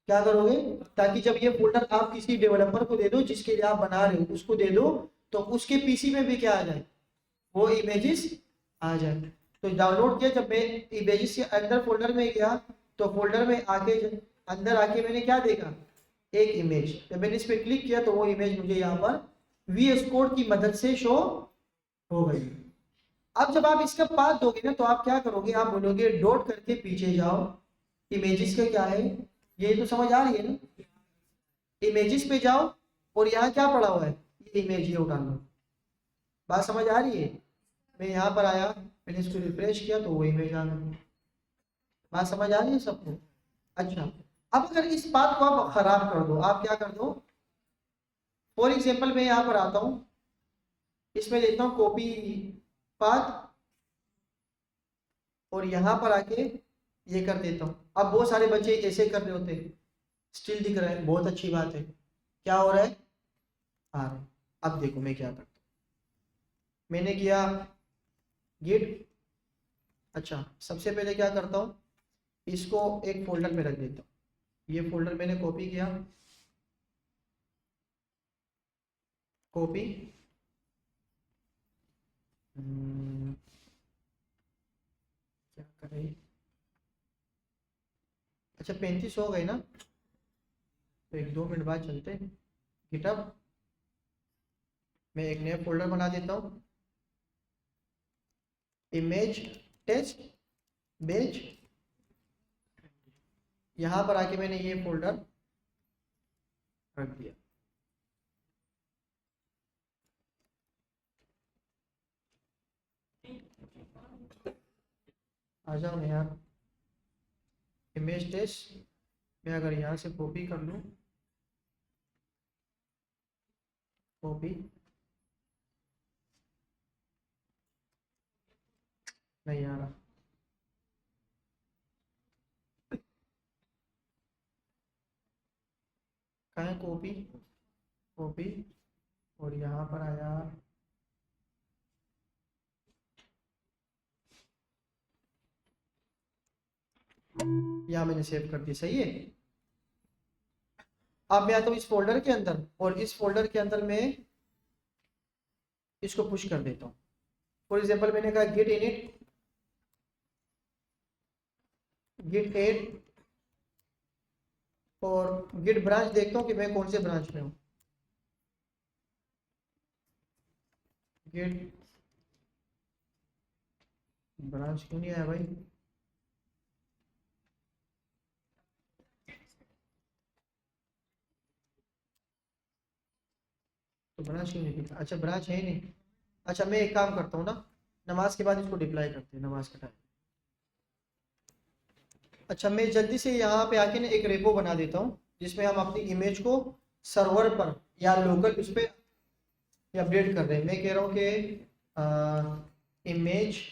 क्या करोगे, ताकि जब ये फोल्डर आप किसी डेवलपर को दे दो जिसके लिए आप बना रहे हो, उसको दे दो, तो उसके पीसी में भी क्या आ जाए, वो इमेजेस आ जाए। तो डाउनलोड किया, जब मैं इमेजेस के अंदर फोल्डर में गया, तो फोल्डर में आके अंदर आके मैंने क्या देखा, एक इमेज। जब मैंने इस पर क्लिक किया तो वो इमेज मुझे यहाँ पर VS कोड की मदद से शो हो गई। अब जब आप इसका पाथ दोगे ना, तो आप क्या करोगे, आप बोलोगे डॉट करके पीछे जाओ, इमेजेस का क्या है, ये तो समझ आ रही है ना, इमेजेस पे जाओ, और यहाँ क्या पड़ा हुआ है, ये इमेज, ये उठा लो। बात समझ आ रही है? मैं यहाँ पर आया, मैंने इसको रिफ्रेश किया तो वो इमेज आ गई। बात समझ आ रही है सबको? अच्छा, अब अगर इस बात को आप खराब कर दो, आप क्या कर दो, फॉर एग्जाम्पल मैं यहाँ पर आता हूँ, इसमें देता हूँ कॉपी पाथ, और यहाँ पर आके ये कर देता हूँ। अब बहुत सारे बच्चे ऐसे कर रहे होते हैं, स्टिल दिख रहा है, बहुत अच्छी बात है, क्या हो रहा है, आ रहा है। अब देखो मैं क्या करता हूँ, मैंने किया गिट। अच्छा, सबसे पहले क्या करता हूँ, इसको एक फोल्डर में रख देता हूँ। ये फोल्डर मैंने कॉपी किया, कॉपी, क्या करें, अच्छा 35 हो गए ना, तो 1-2 मिनट बाद चलते हैं गिटहब। मैं एक नया फोल्डर बना देता हूँ, इमेज टेस्ट बेच। यहाँ पर आके मैंने ये फोल्डर रख दिया। आ जाओ ना यार, इमेज टेस्ट, मैं अगर यहाँ से कॉपी कर लूँ, कॉपी, नहीं आ रहा, कहाँ है कॉपी, कॉपी, और यहाँ पर आया, यहाँ मैंने सेव कर दी। सही है। अब मैं आता हूँ इस फोल्डर के अंदर, और इस फोल्डर के अंदर मैं इसको पुश कर देता हूँ। फॉर एग्जाम्पल मैंने कहा गिट इनिट, गिट एड, और गिट ब्रांच, देखता हूँ कि मैं कौन से ब्रांच में हूँ। गिट ब्रांच क्यों नहीं आया भाई, तो ब्रांच क्यों नहीं दिखा, अच्छा ब्रांच है ही नहीं। अच्छा मैं एक काम करता हूँ ना, नमाज के बाद इसको डिप्लाई करते हैं, नमाज का टाइम। अच्छा मैं जल्दी से यहाँ पे आके ना एक रेपो बना देता हूँ, जिसमें हम अपनी इमेज को सर्वर पर या लोकल उस पर अपडेट कर रहे हैं। मैं कह रहा हूँ कि इमेज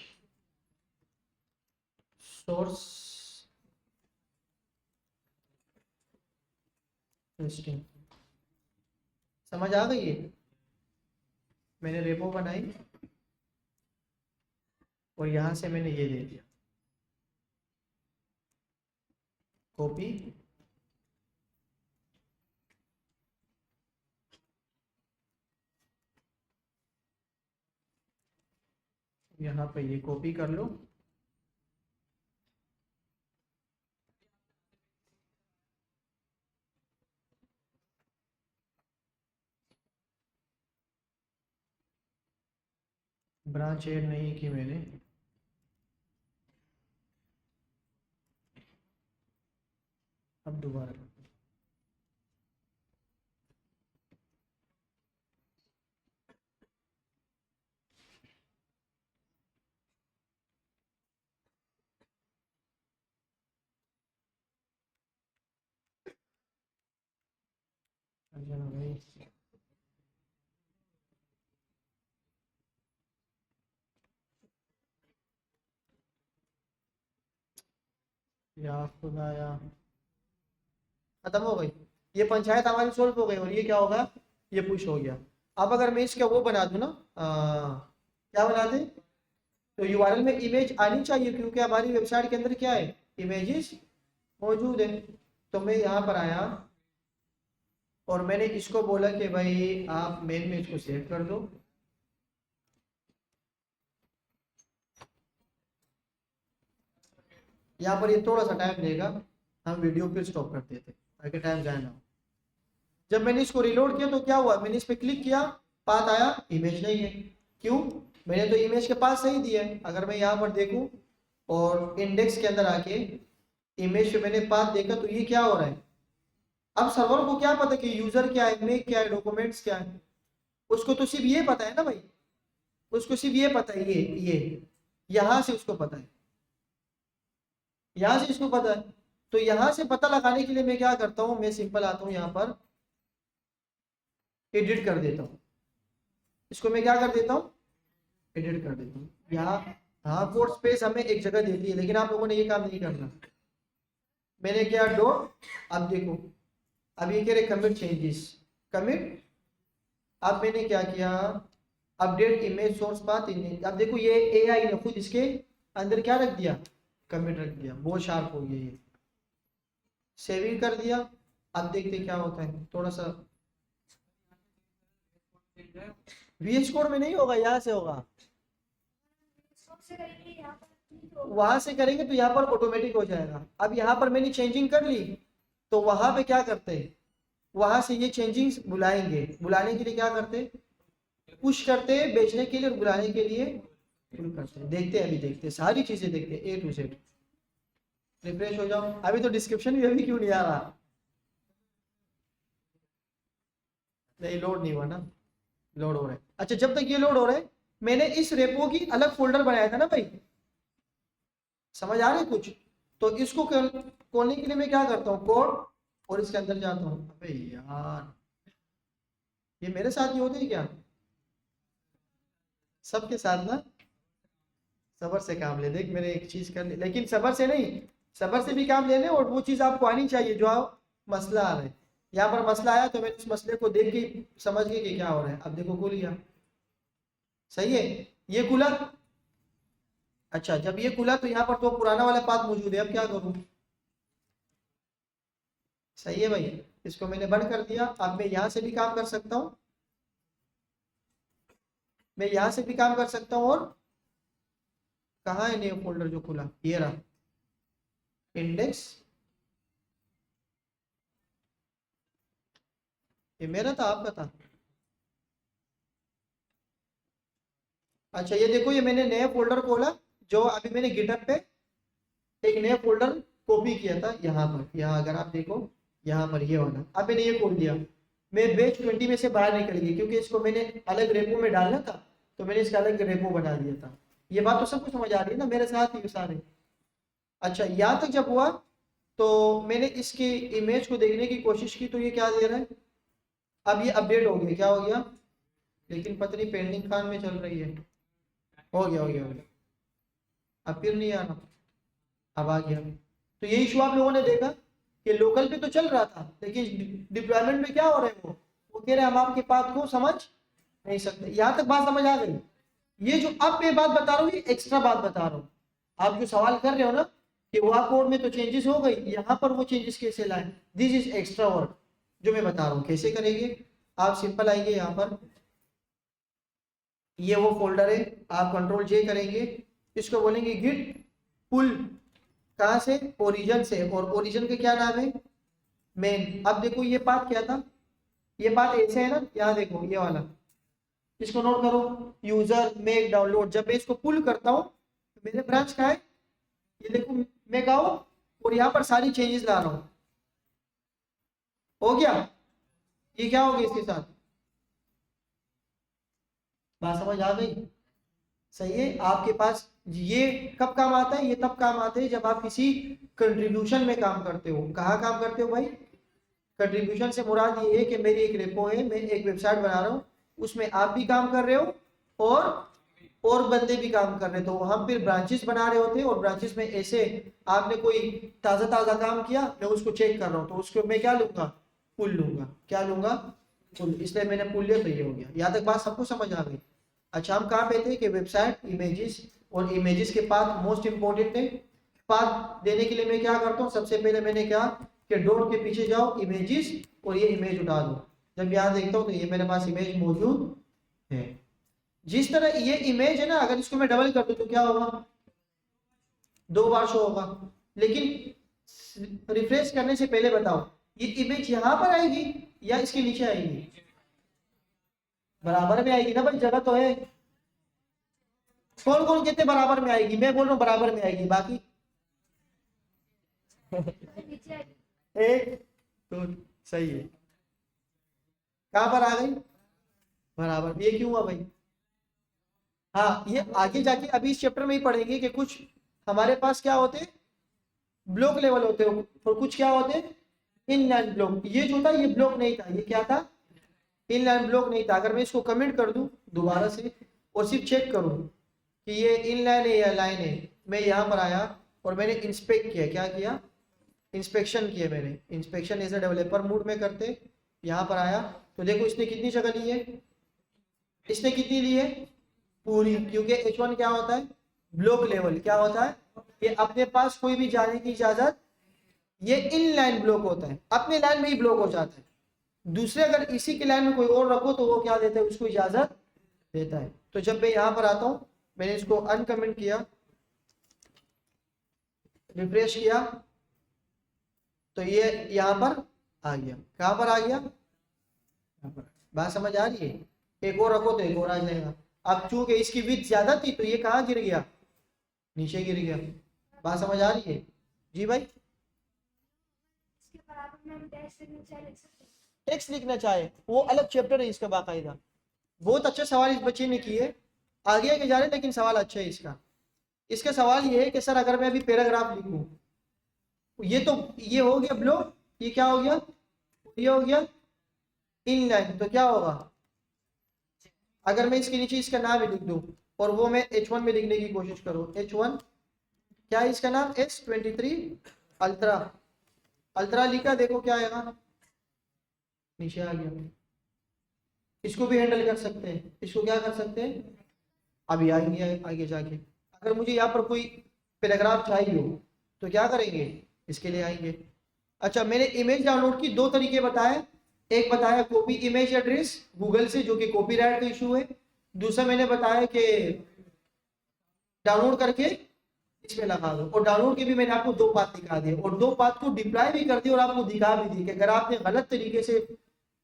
सोर्स लिस्टिंग, समझ आ गई है? मैंने रेपो बनाई, और यहाँ से मैंने ये दे दिया, कॉपी, यहाँ पे ये कॉपी कर लो, ब्रांच ऐड नहीं की मैंने, अब दोबारा करते हैं। अच्छा भाई, या खुदाया, खत्म हो गई। ये पंचायत हमारी सोल्व हो गई और ये क्या होगा, ये पुश हो गया। अब अगर मैं इसका वो बना दूं ना, क्या बना दे, तो यूआरएल में इमेज आनी चाहिए क्योंकि हमारी वेबसाइट के अंदर क्या है, इमेजेस मौजूद है। तो मैं यहाँ पर आया और मैंने इसको बोला कि भाई आप मेन में इसको सेव कर दो। यहाँ पर ये थोड़ा सा टाइम लेगा, हम वीडियो फिर स्टॉप कर देते ताकि टाइम जाए ना। जब मैंने इसको रिलोड किया तो क्या हुआ, मैंने इस पर क्लिक किया, पाथ आया, इमेज नहीं है। क्यों, मैंने तो इमेज के पास सही दिया है। अगर मैं यहाँ पर देखूं और इंडेक्स के अंदर आके इमेज पे मैंने पाथ देखा तो ये क्या हो रहा है। अब सर्वर को क्या पता कि यूजर क्या है, मेक क्या है, डॉक्यूमेंट्स क्या है, उसको तो सिर्फ ये पता है ना भाई, उसको सिर्फ ये पता है, ये यहाँ से उसको पता है, यहाँ से इसको पता है। तो यहाँ से पता लगाने के लिए मैं क्या करता हूँ, मैं सिंपल आता हूँ यहाँ पर एडिट कर देता हूँ। इसको मैं क्या कर देता हूँ, एडिट कर देता हूँ। यहाँ हाँ कोड स्पेस हमें एक जगह देती है, लेकिन आप लोगों ने ये काम नहीं करना। मैंने क्या डॉट, अब देखो अब ये कह रहे कमिट चेंजेस, कमिट। अब मैंने क्या किया, अपडेट इमेज सोर्स पाथ इन। अब देखो ये एआई ने खुद इसके अंदर क्या रख दिया, कमिट रख दिया। बहुत शार्प हो गया ये, सेविंग कर दिया। अब देखते क्या होता है, थोड़ा सा वीएस कोड में नहीं होगा, यहाँ से होगा। वहां से करेंगे तो यहाँ पर ऑटोमेटिक हो जाएगा। अब यहाँ पर मैंने चेंजिंग कर ली तो वहां पे क्या करते हैं, वहां से ये चेंजिंग बुलाएंगे। बुलाने के लिए क्या करते, पुश करते हैं बेचने के लिए और बुलाने के लिए पुल करते हैं। देखते हैं, अभी देखते हैं, सारी चीजें देखते हैं A to Z। रिफ्रेश हो जाओ। अभी तो डिस्क्रिप्शन भी अभी क्यों नहीं आ रहा, नहीं लोड नहीं हुआ ना, लोड हो रहा है। अच्छा जब तक ये लोड हो रहा है, मैंने इस रेपो की अलग फोल्डर बनाया था ना भाई, समझ आ रहा है कुछ। तो इसको खोलने के लिए मैं क्या करता हूँ, कोड, और इसके अंदर जाता हूँ। अबे यार ये मेरे साथ ही होते है क्या, सबके साथ ना। सबर से काम ले, देख मैंने एक चीज कर ली, लेकिन सबर से नहीं, सबर से भी काम लेने और वो चीज आपको आनी चाहिए जो आप मसला आ रहा है। यहाँ पर मसला आया तो मैंने उस मसले को देख के समझ गए कि क्या हो रहा है। अब देखो खुल गया, सही है, ये खुला। अच्छा जब ये खुला तो यहाँ पर तो पुराना वाला पाथ मौजूद है, अब क्या करूँ। सही है भाई, इसको मैंने बंद कर दिया। अब मैं यहाँ से भी काम कर सकता हूँ, मैं यहाँ से भी काम कर सकता हूँ। और कहाँ है न्यू फोल्डर जो खुला, ये रहा, इंडेक्स, ये मेरा था आपका था। अच्छा ये देखो, ये मैंने नया फोल्डर खोला, जो अभी मैंने गिटहब पे एक नया फोल्डर कॉपी किया था यहाँ पर। यहाँ अगर आप देखो, यहाँ पर ये वाला, अब मैंने ये खोल दिया। मैं बेच 20 में से बाहर निकल गई क्योंकि इसको मैंने अलग रेपो में डालना था, तो मैंने इसका अलग रेपो बना दिया था। ये बात तो सबको समझ आ रही है ना, मेरे साथ ही सारे। अच्छा यहाँ तक जब हुआ तो मैंने इसकी इमेज को देखने की कोशिश की तो ये क्या दे रहा है, अब ये अपडेट हो गया। क्या हो गया, लेकिन पता नहीं पेंडिंग खान में चल रही है। हो गया, हो गया, हो गया। अब फिर नहीं आ रहा, अब आ गया। तो ये इशू आप लोगों ने देखा कि लोकल पे तो चल रहा था, लेकिन डिप्लॉयमेंट में क्या हो रहा है, वो कह रहे हैं हम आपके बात को समझ नहीं सकते। यहाँ तक बात समझ आ गई। ये जो अब मैं बात बता रहा हूँ, ये एक्स्ट्रा बात बता रहा हूँ। आप जो सवाल कर रहे हो ना कि वहाँ कोड में तो चेंजेस हो गई, यहाँ पर वो चेंजेस कैसे लाए, दिस इज एक्स्ट्रा वर्क जो मैं बता रहा हूँ। कैसे करेंगे, आप सिंपल आएंगे यहाँ पर, ये वो फोल्डर है, आप कंट्रोल J करेंगे, इसको बोलेंगे गिट पुल, कहाँ से, ओरिजिन से, और ओरिजिन का क्या नाम है, मेन। अब देखो ये पाथ क्या था, ये पाथ ऐसे है ना, यहाँ देखो ये वाला, इसको नोट करो, यूजर मेक डाउनलोड। जब मैं इसको पुल करता हूँ तो मेरे ब्रांच का है, ये देखो मैं गाऊँ और यहाँ पर सारी चेंजेस ला रहा हूँ। हो गया, ये क्या हो गया इसके साथ, बात समझ आ गई? सही है। आपके पास ये कब काम आता है, ये तब काम आता है जब आप किसी कंट्रीब्यूशन में काम करते हो। कहाँ काम करते हो भाई? कंट्रीब्यूशन से मुराद ये है कि मेरी एक रेपो है, मैं एक वेबसाइट बना रहा हूँ, उसमें आप भी काम कर रहे हो और बंदे भी काम कर रहे, तो हम फिर ब्रांचेस बना रहे होते हैं, और ब्रांचेस में ऐसे आपने कोई ताज़ा ताज़ा काम किया, मैं उसको चेक कर रहा हूँ, तो उसको मैं क्या लूंगा, पुल लूंगा। क्या लूंगा? पुल। इसलिए मैंने पुल लिया, तो ये हो गया। यहाँ तक बात सबको समझ आ गई? अच्छा, हम कहाँ पे थे कि वेबसाइट, इमेजेस, और इमेजेस के पाथ मोस्ट इंपॉर्टेंट है। पाथ देने के लिए मैं क्या करता हूँ, सबसे पहले मैंने क्या कि डॉट के पीछे जाओ इमेजेस, और ये इमेज उठा दो। जब यहाँ देखता हूँ तो ये मेरे पास इमेज मौजूद है। जिस तरह ये इमेज है ना, अगर इसको मैं डबल कर दूं तो क्या होगा, 2 बार शो होगा। लेकिन रिफ्रेश करने से पहले बताओ, ये इमेज यहां पर आएगी या इसके नीचे आएगी? बराबर में आएगी ना भाई, जगह तो है। कौन कौन कहते बराबर में आएगी? मैं बोल रहा हूँ बराबर में आएगी, बाकी एक तो सही है। कहां पर आ गई? बराबर। ये क्यों हुआ भाई? हाँ, ये आगे जाके अभी इस चैप्टर में ही पढ़ेंगे कि कुछ हमारे पास क्या होते हैं, ब्लॉक लेवल होते हो, और कुछ क्या होते हैं, इनलाइन ब्लॉक। ये जो था ये ब्लॉक नहीं था, ये क्या था, इनलाइन ब्लॉक नहीं था। अगर मैं इसको कमेंट कर दूं दोबारा से और सिर्फ चेक करूं कि ये इनलाइन है या लाइन है, मैं यहाँ पर आया और मैंने इंस्पेक्ट किया, क्या किया, इंस्पेक्शन किया मैंने। Inspection as a developer mode में करते, यहाँ पर आया तो देखो इसने कितनी जगह ली है, इसने कितनी ली है, पूरी। क्योंकि H1 क्या होता है, ब्लॉक लेवल। क्या होता है, ये अपने पास कोई भी जाने की इजाजत, ये इन लाइन ब्लॉक होता है, अपने लाइन में ही ब्लॉक हो जाता है। दूसरे अगर इसी के लाइन में कोई और रखो तो वो क्या देता है, उसको इजाजत देता है। तो जब मैं यहाँ पर आता हूँ, मैंने इसको अनकमेंट किया, रिफ्रेश किया, तो ये यहाँ पर आ गया। कहाँ पर आ गया? यहाँ पर। बात समझ आ रही है? एक और रखो तो एक और आ जाएगा। अब चूंकि इसकी विड्थ ज्यादा थी तो ये कहाँ गिर गया, नीचे गिर गया। बात समझ आ रही है? जी भाई। टेक्स्ट लिखना चाहे वो अलग चैप्टर है इसका बाकायदा। बहुत अच्छा सवाल इस बच्चे ने किए, आगे आगे जा रहे, लेकिन सवाल अच्छा है इसका। इसका सवाल ये है कि सर अगर मैं अभी पैराग्राफ लिखूं, ये तो ये हो गया ब्लॉक, ये क्या हो गया, ये हो गया इनलाइन, तो क्या होगा अगर मैं इसके नीचे इसका नाम ही लिख दूं और वो मैं H1 में लिखने की कोशिश करूं। H1 क्या है इसका नाम, S23 अल्ट्रा। अल्ट्रा लिखा, देखो क्या आएगा, नीचे आ गया। इसको भी हैंडल कर सकते हैं, इसको क्या कर सकते हैं, अभी आएंगे आगे जाके। अगर मुझे यहाँ पर कोई पैराग्राफ चाहिए हो तो क्या करेंगे, इसके लिए आएंगे। अच्छा, मैंने इमेज डाउनलोड की 2 तरीके बताए। एक बताया कॉपी इमेज एड्रेस गूगल से, जो कि कॉपीराइट का इशू है। दूसरा मैंने बताया कि डाउनलोड करके इसमें लगा दो। और डाउनलोड के भी मैंने आपको 2 पाथ दिखा दिए, और 2 पाथ को डिप्लॉय भी कर दिया और आपको दिखा भी दी कि अगर आपने गलत तरीके से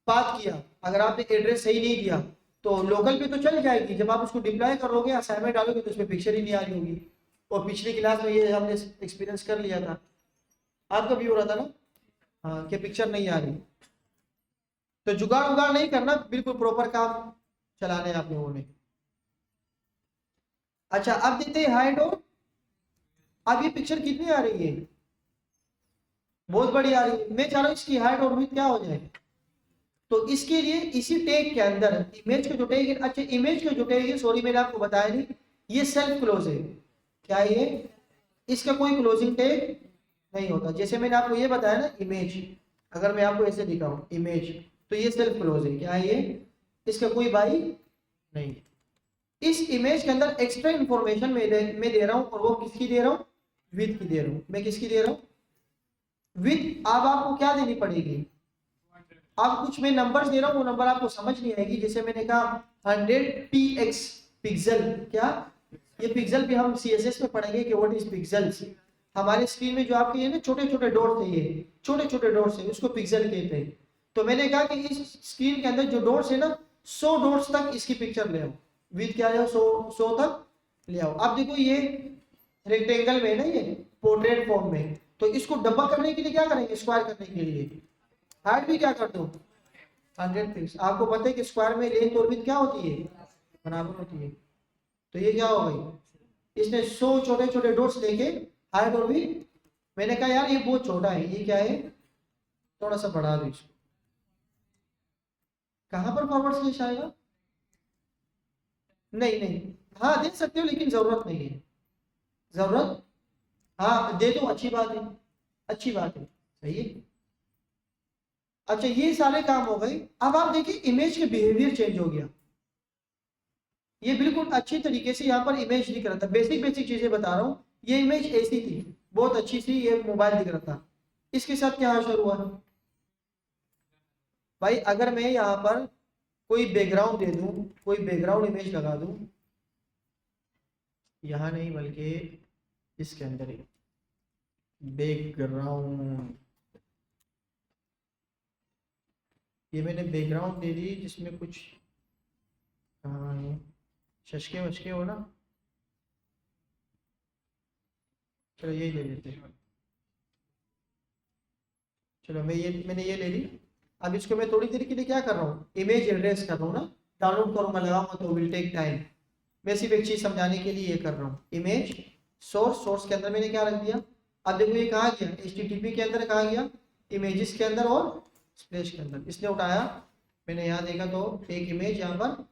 पाथ किया, अगर आपने एड्रेस सही नहीं दिया तो लोकल पे तो चल जाएगी, जब आप उसको डिप्लॉय करोगे, असाइनमेंट डालोगे तो उसमें पिक्चर ही नहीं आ रही होगी। और पिछली क्लास में ये हमने एक्सपीरियंस कर लिया था, आपका भी हो रहा था ना, हाँ, कि पिक्चर नहीं आ रही। तो जुगाड़ उगाड़ नहीं करना, बिल्कुल प्रॉपर काम चलाने आप लोगों ने। अच्छा, अब देते हैं हाइट। और अब ये पिक्चर कितनी आ रही है, बहुत बड़ी आ रही है। मैं चाह रहा हूँ इसकी हाइट और विड्थ क्या हो जाए। तो इसके लिए इसी टैग के अंदर इमेज का जो टैग है, अच्छा इमेज का जो टैग है, सॉरी मैंने आपको बताया नहीं, ये सेल्फ क्लोज है। क्या ये, इसका कोई क्लोजिंग टैग नहीं होता। जैसे मैंने आपको ये बताया ना इमेज, अगर मैं आपको ऐसे दिखाऊं इमेज, तो ये सेल्फ क्लोज है। क्या है ये, इसका कोई बाई नहीं। इस इमेज के अंदर एक्स्ट्रा इंफॉर्मेशन मैं दे रहा हूं, और वो किसकी दे रहा हूं, विथ की दे रहा हूं। मैं किसकी दे रहा हूं, विथ। अब आपको क्या देनी पड़ेगी, अब कुछ मैं नंबर्स दे रहा हूं, वो नंबर आपको समझ नहीं आएगी। जैसे मैंने कहा 100px पिक्सल, क्या ये पिक्सल भी हम CSS में पढ़ेंगे कि व्हाट इज पिक्सल्स। हमारे स्क्रीन में जो आपके ये ना छोटे छोटे डॉट्स है, ये छोटे छोटे डॉट्स है, उसको पिक्सल कहते हैं। तो मैंने कहा कि इस स्क्रीन के अंदर जो डॉट्स है ना, 100 डॉट्स तक इसकी पिक्चर ले आओ, विथ क्या ले आओ, 100 तक ले आओ। अब देखो ये रेक्टेंगल में है ना, ये पोर्ट्रेट फॉर्म में, तो इसको डब्बा करने के लिए क्या करेंगे, स्क्वायर करने के लिए हाइट भी क्या कर दो 100 फिक्स। आपको पता है कि स्क्वायर में लेंथ और विड्थ क्या होती है, बराबर होती है। तो ये क्या हो गई, इसने 100 छोटे छोटे डॉट्स लेके हाइट और विड्थ, मैंने कहा यार ये बहुत छोटा है, ये क्या है, थोड़ा सा बढ़ा दो इसको। कहां पर फॉरवर्ड स्लैश आएगा, नहीं नहीं, हाँ दे सकते हो लेकिन जरूरत नहीं है, जरूरत, हाँ दे दो, अच्छी बात है, अच्छी बात है, सही है। अच्छा ये सारे काम हो गए। अब आप देखिए इमेज के बिहेवियर चेंज हो गया, ये बिल्कुल अच्छी तरीके से यहाँ पर इमेज दिख रहा था, बेसिक बेसिक चीजें बता रहा हूँ। ये इमेज ऐसी थी, बहुत अच्छी सी, ये मोबाइल दिख रहा था, इसके साथ क्या हासिल हुआ भाई, अगर मैं यहाँ पर कोई बैकग्राउंड दे दूं, कोई बैकग्राउंड इमेज लगा दूं, यहाँ नहीं बल्कि इसके अंदर ही बैकग्राउंड, ये मैंने बैकग्राउंड दे दी जिसमें कुछ, कहाँ है, शशके वशके हो ना, चलो यही ले लेते हैं, चलो मैंने ये ले ली। अब इसको मैं थोड़ी देर के लिए क्या कर रहा हूँ, इमेज एड्रेस कर रहा हूँ ना, डाउनलोड करूँगा लगाऊंगा तो विल टेक टाइम। मैं सिर्फ एक चीज समझाने के लिए ये कर रहा हूँ, इमेज सोर्स, सोर्स के अंदर मैंने क्या रख दिया, अब देखो ये कहाँ गया, HTTP के अंदर कहाँ गया, इमेजेस के अंदर और स्प्लैश के अंदर, इसने उठाया, मैंने यहाँ देखा तो एक इमेज यहाँ पर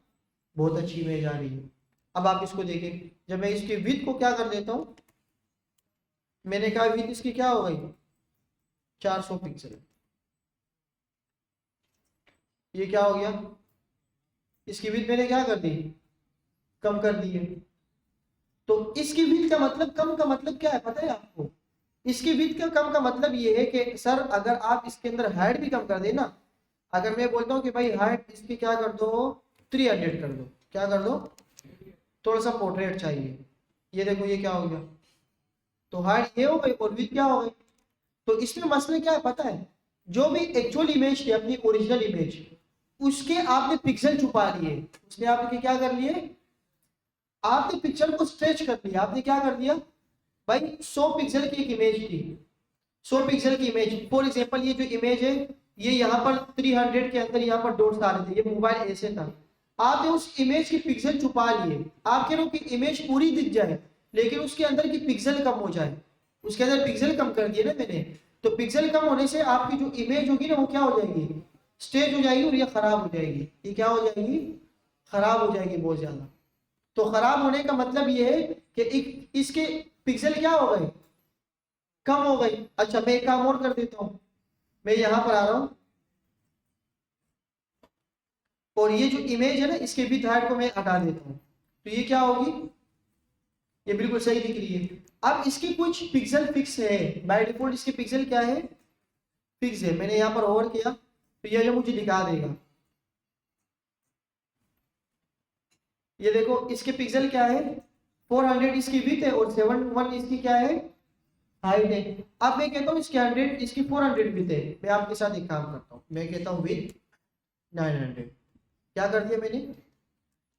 बहुत अच्छी इमेज आ रही है। अब आप इसको देखें, जब मैं इसकी विड्थ को क्या कर देता हूँ, मैंने कहा विड्थ इसकी क्या हो गई 400 पिक्सल, ये क्या हो गया, इसकी विड्थ मैंने क्या कर दी, कम कर दी है। तो इसकी विड्थ का मतलब, कम का मतलब क्या है पता है आपको, इसकी विड्थ का कम का मतलब ये है कि सर अगर आप इसके अंदर हाइट भी कम कर देना, अगर मैं बोलता हूँ कि भाई हाइट इसकी क्या कर दो 300 कर दो, क्या कर दो, थोड़ा सा पोर्ट्रेट चाहिए, ये देखो ये क्या हो गया, तो हाइट ये हो गई और विड्थ क्या हो गई। तो इसमें मसला क्या है पता है, जो भी एक्चुअल इमेज थी अपनी ओरिजिनल इमेज, उसके आपने पिक्सल छुपा लिए, उसने आपने क्या कर लिए, आपने पिक्चर को स्ट्रेच कर लिया, आपने क्या कर दिया भाई, 100 पिक्सल की एक इमेज थी, 100 पिक्सल की इमेज, फॉर एग्जांपल ये जो इमेज है ये यहाँ पर 300 के अंदर यहाँ पर डॉट्स आ रहे थे, ये मोबाइल ऐसे था, आपने उस इमेज की पिक्सल छुपा लिए, आप कह रहे हो कि इमेज पूरी दिख जाए लेकिन उसके अंदर की पिक्सल कम हो जाए, उसके अंदर पिक्सल कम कर दिए ना मैंने, तो पिक्सल कम होने से आपकी जो इमेज होगी ना वो क्या हो जाएगी, स्टेज हो जाएगी और ये खराब हो जाएगी, ये क्या हो जाएगी, खराब हो जाएगी बहुत ज्यादा। तो खराब होने का मतलब ये है कि इसके पिक्सल क्या हो गए, कम हो गई। अच्छा मैं एक काम और कर देता हूं, मैं यहां पर आ रहा हूं और ये जो इमेज है ना इसके विड्थ हाइट को मैं हटा देता हूं, तो ये क्या होगी, ये बिल्कुल सही दिख रही है। अब इसके कुछ पिक्सल फिक्स है, बाय डिफॉल्ट इसके पिक्सल क्या है, फिक्स है, मैंने यहाँ पर ओवर किया तो ये जो मुझे दिखा देगा, ये देखो इसके पिक्सल क्या है 400 इसकी विड्थ है और 71 इसकी क्या है हाइट है। अब मैं कहता हूँ इसकी 100 इसकी 400 विड्थ है, मैं आपके साथ एक काम करता हूँ, मैं कहता हूँ विड्थ 900, क्या कर दिया मैंने,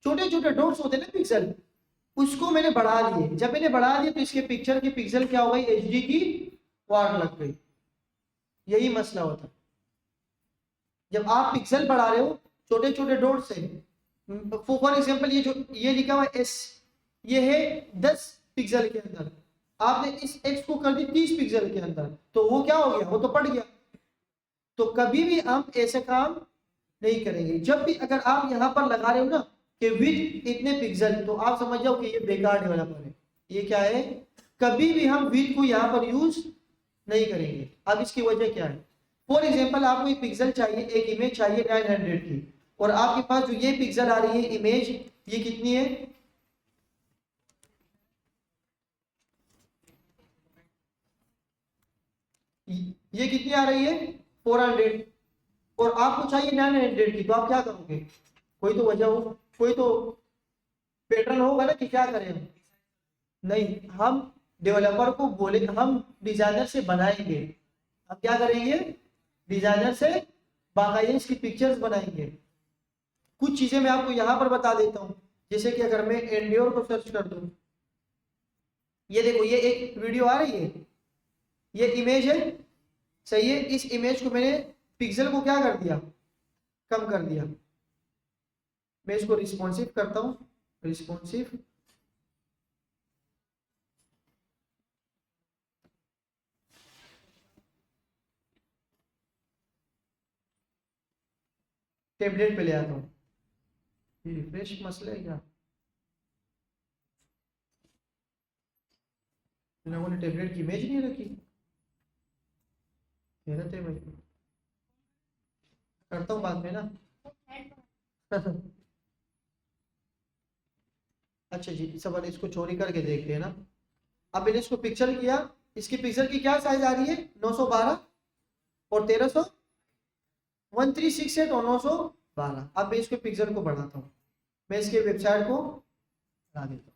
छोटे छोटे डॉट्स होते हैं ना पिक्सल, उसको मैंने बढ़ा दिए, जब मैंने बढ़ा दिया तो इसके पिक्चर की पिक्सल क्या हो गई HD की वाट लग गई, यही मसला होता है जब आप पिक्सल बढ़ा रहे हो छोटे छोटे डॉट से। फॉर एग्जांपल ये जो ये लिखा हुआ S, ये है 10 पिक्सल के अंदर, आपने इस X को कर दी 30 पिक्सल के अंदर, तो वो क्या हो गया, वो तो पड़ गया। तो कभी भी हम ऐसे काम नहीं करेंगे, जब भी अगर आप यहाँ पर लगा रहे हो ना कि विड्थ इतने पिक्सल, तो आप समझ जाओ कि ये बेकार डेवलपर है, ये क्या है, कभी भी हम विड्थ को यहाँ पर यूज नहीं करेंगे। अब इसकी वजह क्या है, फॉर एग्जांपल आपको एक पिक्सल चाहिए, एक इमेज चाहिए 900 की, और आपके पास जो ये पिक्सल आ रही है इमेज, ये कितनी है, ये कितनी आ रही है 400, और आपको चाहिए 900 की, तो आप क्या करोगे, कोई तो वजह हो, कोई तो पैटर्न होगा ना कि क्या करें हम, नहीं हम डेवलपर को बोले, हम डिजाइनर से बनाएंगे, हम क्या करेंगे, डिजाइनर से बाकायदे इसकी पिक्चर्स बनाएंगे। कुछ चीजें मैं आपको यहाँ पर बता देता हूँ, जैसे कि अगर मैं एंड्योर को सर्च कर दूं, ये देखो ये एक वीडियो आ रही है, ये इमेज है, सही है, इस इमेज को मैंने पिक्सल को क्या कर दिया, कम कर दिया। मैं इसको रिस्पॉन्सिव करता हूं, रिस्पॉन्सिव, टेबलेट पे ले आता हूँ। ये रिफ्रेश मसला है क्या, इन लोगों ने टेबलेट की इमेज नहीं रखी, हैरत है भाई। करता हूँ बाद में ना। अच्छा जी, सब इसको चोरी करके देखते हैं ना। अब मैंने इसको पिक्चर किया, इसकी पिक्चर की क्या साइज आ रही है, 912 और 1300, 1368 और 912। अब मैं इसके पिक्चर को बढ़ाता हूँ, मैं इसके वेबसाइट को बढ़ा देता हूँ,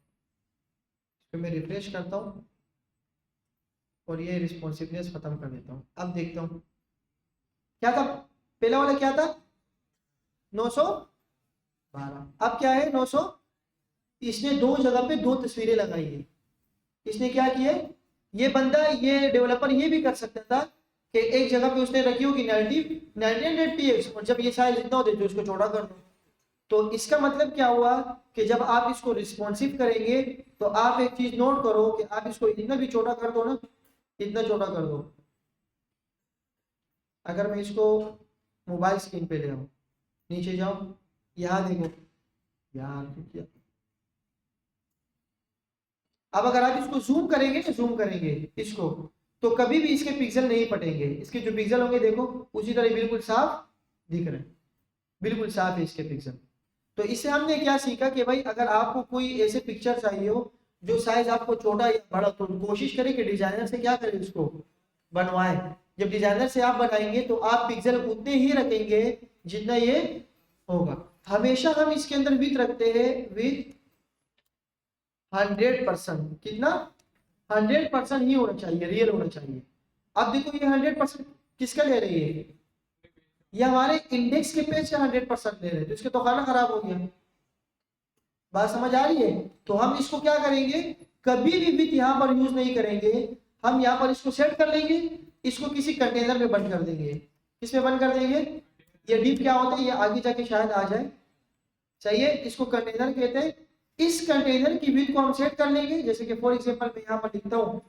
इसको मैं रिफ्रेश करता हूँ और ये रिस्पॉन्सिवनेस खत्म कर देता हूँ। अब देखता हूँ क्या था, पहला वाला क्या था 912, अब क्या है 900। इसने दो जगह पे दो तस्वीरें लगाई है। इसने क्या किया, ये बंदा, ये डेवलपर ये भी कर सकता था कि एक जगह पे उसने रखी होगी 1900 px और जब ये साइज जितना होते तो इसको चौड़ा कर दो। तो इसका मतलब क्या हुआ कि जब आप इसको रिस्पॉन्सिव करेंगे तो आप एक चीज नोट करो कि आप इसको इतना भी छोटा कर दो ना, इतना छोटा कर दो। अगर मैं इसको मोबाइल स्क्रीन पे ले आऊं, नीचे जाओ, यहाँ देखो यार क्या, अब अगर आप इसको जूम करेंगे ना, जूम करेंगे इसको, तो कभी भी इसके पिक्सल नहीं पटेंगे। इसके जो पिक्सल होंगे देखो उसी तरह बिल्कुल साफ दिख रहे हैं, बिल्कुल साफ है इसके पिक्सल। तो इससे हमने क्या सीखा कि भाई अगर आपको कोई ऐसे पिक्चर चाहिए हो जो साइज आपको छोटा या बड़ा, तो कोशिश करें कि डिजाइनर से क्या करें, इसको बनवाएं। जब डिजाइनर से आप बनाएंगे तो आप पिक्सल उतने ही रखेंगे जितना ये होगा। हमेशा हम इसके अंदर विथ रखते हैं, विथ 100%। कितना, 100% ही होना चाहिए, रियल होना चाहिए। अब देखो ये 100% किसका ले रही है, ये हमारे इंडेक्स के पेज का 100% ले रहे हैं, तो इसके तो खाना खराब हो गया। बात समझ आ रही है। तो हम इसको क्या करेंगे, कभी भी विथ यहाँ पर यूज नहीं करेंगे, हम यहाँ पर इसको सेट कर लेंगे, इसको किसी कंटेनर में बंद कर देंगे। किसमें बंद कर देंगे, ये डिप क्या होता है, ये आगे जाके शायद आ जाए, सही है, इसको कंटेनर कहते हैं। इस कंटेनर की विड्थ को हम सेट कर लेंगे, जैसे कि फॉर एग्जांपल मैं यहाँ पर लिखता हूँ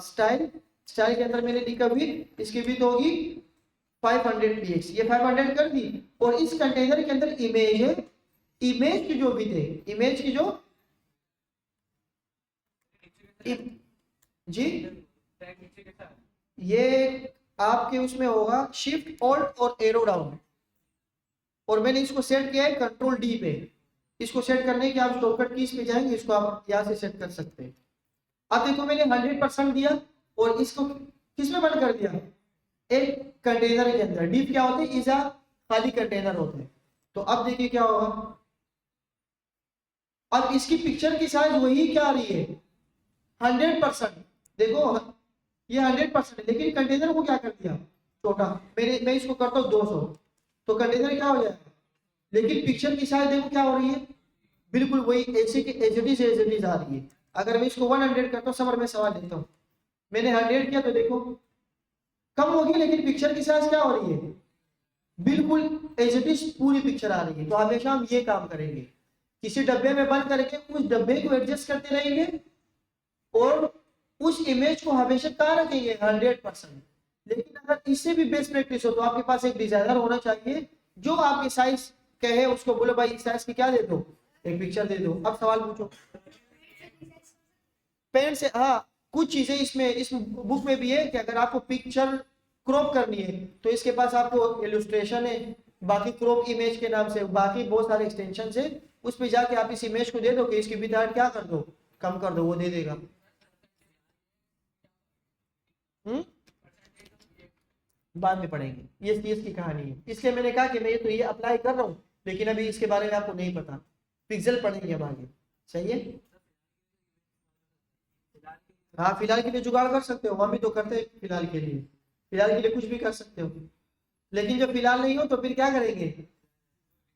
स्टाइल, स्टाइल के अंदर मैंने लिखा विड्थ, इसकी विड्थ होगी 500 px, ये 500 कर दी। और इस कंटेनर के अंदर इमेज है, इमेज की जो विड्थ है, इमेज की जो जी, ये आपके उसमें होगा शिफ्ट ऑल्ट और एरो डाउन, और मैंने इसको सेट किया है कंट्रोल डी पे। इसको सेट करने के आप शॉर्टकट कीज पे जाएंगे, इसको आप यहाँ से सेट कर सकते हैं। अब देखो मैंने 100% दिया और इसको किस में बंद कर दिया, एक कंटेनर के अंदर। डीप क्या होते हैं, इज अ खाली कंटेनर होते हैं। तो अब देखिए क्या होगा, अब इसकी पिक्चर की साइज वही क्या आ रही है 100%। देखो ये 100% है, लेकिन कंटेनर को क्या कर दिया छोटा। मैं इसको करता हूँ 200, तो कंटेनर क्या हो जाएगा, लेकिन पिक्चर की साइज देखो क्या हो रही है, बिल्कुल वही ऐसे की एज आ रही है। अगर मैं इसको 100 करता हूँ, समर में सवाल लेता हूँ, मैंने 100 किया तो देखो कम होगी, लेकिन पिक्चर की साइज क्या हो रही है, बिल्कुल एज इट इज पूरी पिक्चर आ रही है। तो हमेशा हम ये काम करेंगे, किसी डब्बे में बंद करके उस डब्बे को एडजस्ट करते रहेंगे और उस इमेज को हमेशा कहाँ रखेंगे 100%। लेकिन अगर इससे भी बेस्ट प्रैक्टिस हो तो आपके पास एक डिजाइनर होना चाहिए जो आपके साइज कहे, उसको बोलो भाई इस साइज की क्या दे दो, एक पिक्चर दे दो। अब सवाल पूछो पेन से। हाँ, कुछ चीजें इसमें इस बुक में भी है कि अगर आपको पिक्चर क्रॉप करनी है तो इसके पास आपको इलस्ट्रेशन है, बाकी क्रॉप इमेज के नाम से बाकी बहुत सारे एक्सटेंशन है, उस पे जाके आप इस इमेज को दे दो कि इसकी विड्थ क्या कर दो, कम कर दो, वो दे देगा। बाद में पढ़ेंगे, ये चीज की कहानी है। इसलिए मैंने कहा कि मैं तो ये अप्लाई कर रहा हूँ, लेकिन अभी इसके बारे में आपको नहीं पता, पिक्सल पढ़ेंगे हम आगे, सही है। हाँ, फिलहाल के लिए जुगाड़ कर सकते हो, हम भी तो करते हैं फिलहाल के लिए, फिलहाल के लिए कुछ भी कर सकते हो। लेकिन जब फिलहाल नहीं हो तो फिर क्या करेंगे,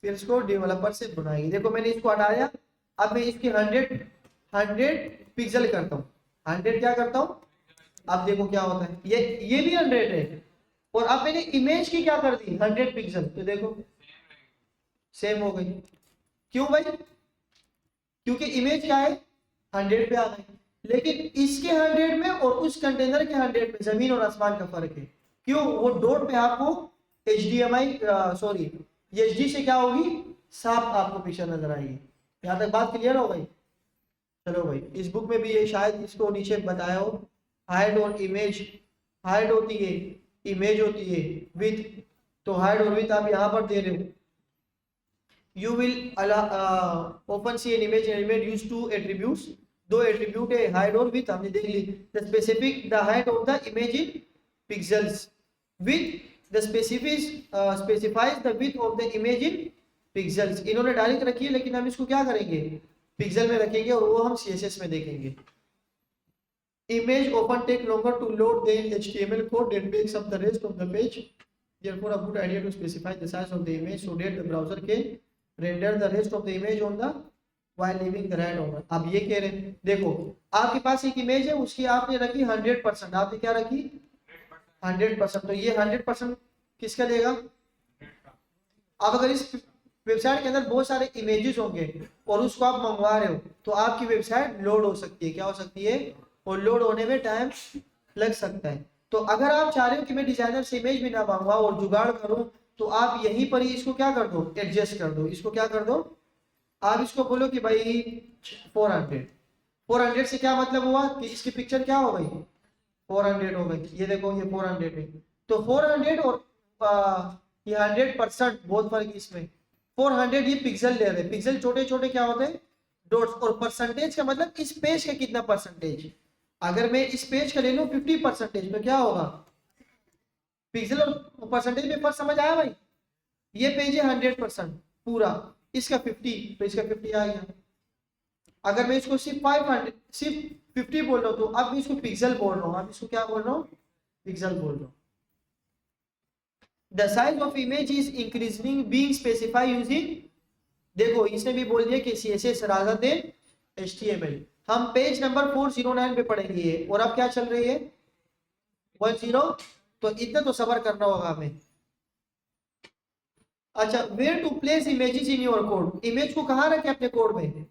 फिर इसको डेवलपर से बनाएंगे। देखो मैंने इसको हटाया, अब मैं इसकी 100 पिक्सल करता हूँ, 100 क्या करता हूँ, अब देखो क्या होता है, ये भी 100 है और अब मैंने इमेज की क्या कर दी 100 पिक्सल, तो देखो सेम हो गई। क्यों भाई? क्योंकि इमेज क्या है 100 पे आ गई, लेकिन इसके 100 में और उस कंटेनर के 100 में जमीन और आसमान का फर्क है। क्यों? वो डॉट पे आपको HDMI सॉरी HD से क्या होगी, साफ आपको पिक्चर नजर आएगी। यहाँ तक बात क्लियर हो गई? चलो भाई, इस बुक में भी ये शायद इसको नीचे बताया हो, हाइड और इमेज, हाइड होती है, इमेज होती है विथ, तो हाइड और विथ आप यहाँ पर दे रहे हो। You will often see an image and image use two attributes, दो एट्रीब्यूट है हाइड और विथ, हमने देख ली। The specific the height of the image in pixels, width the specifies the width of the image in pixels. इन्होंने direct रखी है, लेकिन हम इसको क्या करेंगे पिक्सल में रखेंगे, और वो हम CSS में देखेंगे। Image often take longer to load than HTML code that makes up the rest of the page. Therefore, a good idea to specify the size of the image so that the browser can render the rest of the image on the while leaving the right over. अब ये कह रहे हैं, देखो आपके पास एक image है, उसकी आपने रखी 100%, आपने क्या रखी 100%, तो ये 100% किसका लेगा? अब अगर इस वेबसाइट के अंदर बहुत सारे इमेजेस होंगे और उसको आप मंगवा रहे हो, तो आपकी वेबसाइट लोड हो सकती है। क्या हो सकती है? और लोड होने में टाइम लग सकता है। तो अगर आप चाह रहे हो कि मैं डिजाइनर से इमेज भी ना मंगवाऊं और जुगाड़ करूं, तो आप यहीं पर ही इसको क्या कर दो, एडजस्ट कर दो। इसको क्या कर दो, आप इसको बोलो कि भाई 400 से क्या मतलब हुआ कि इसकी पिक्चर क्या हो गई 400 हो गई। ये देखो ये 400 है, तो 400 और ये 100% बहुत फर्क है इसमें। 400 ये पिक्सल ले रहे हैं, पिक्सल छोटे छोटे क्या होते हैं डॉट्स, और परसेंटेज का मतलब इस पेज का कितना परसेंटेज। अगर मैं इस पेज का ले लूं 50% तो क्या होगा, पिक्सल और परसेंटेज में फर्क समझ आया भाई? ये पेज है 100% पूरा, इसका 50, तो इसका 50 आ गया। अगर मैं इसको सिर्फ 50 बोल रहा हूँ, तो अब मैं इसको पिक्सल बोल रहा हूँ, अब इसको क्या बोल रहा हूँ पिक्सल बोल रहा हूँ। The size of image is increasing being specified using, देखो इसने भी बोल दिया कि CSS rather than HTML। हम पेज नंबर 409 पे पढ़ेंगे, और अब क्या चल रही है 10, तो इतना तो सबर करना होगा हमें। अच्छा, where to place images in your code, image को कहाँ रखे अपने कोड में,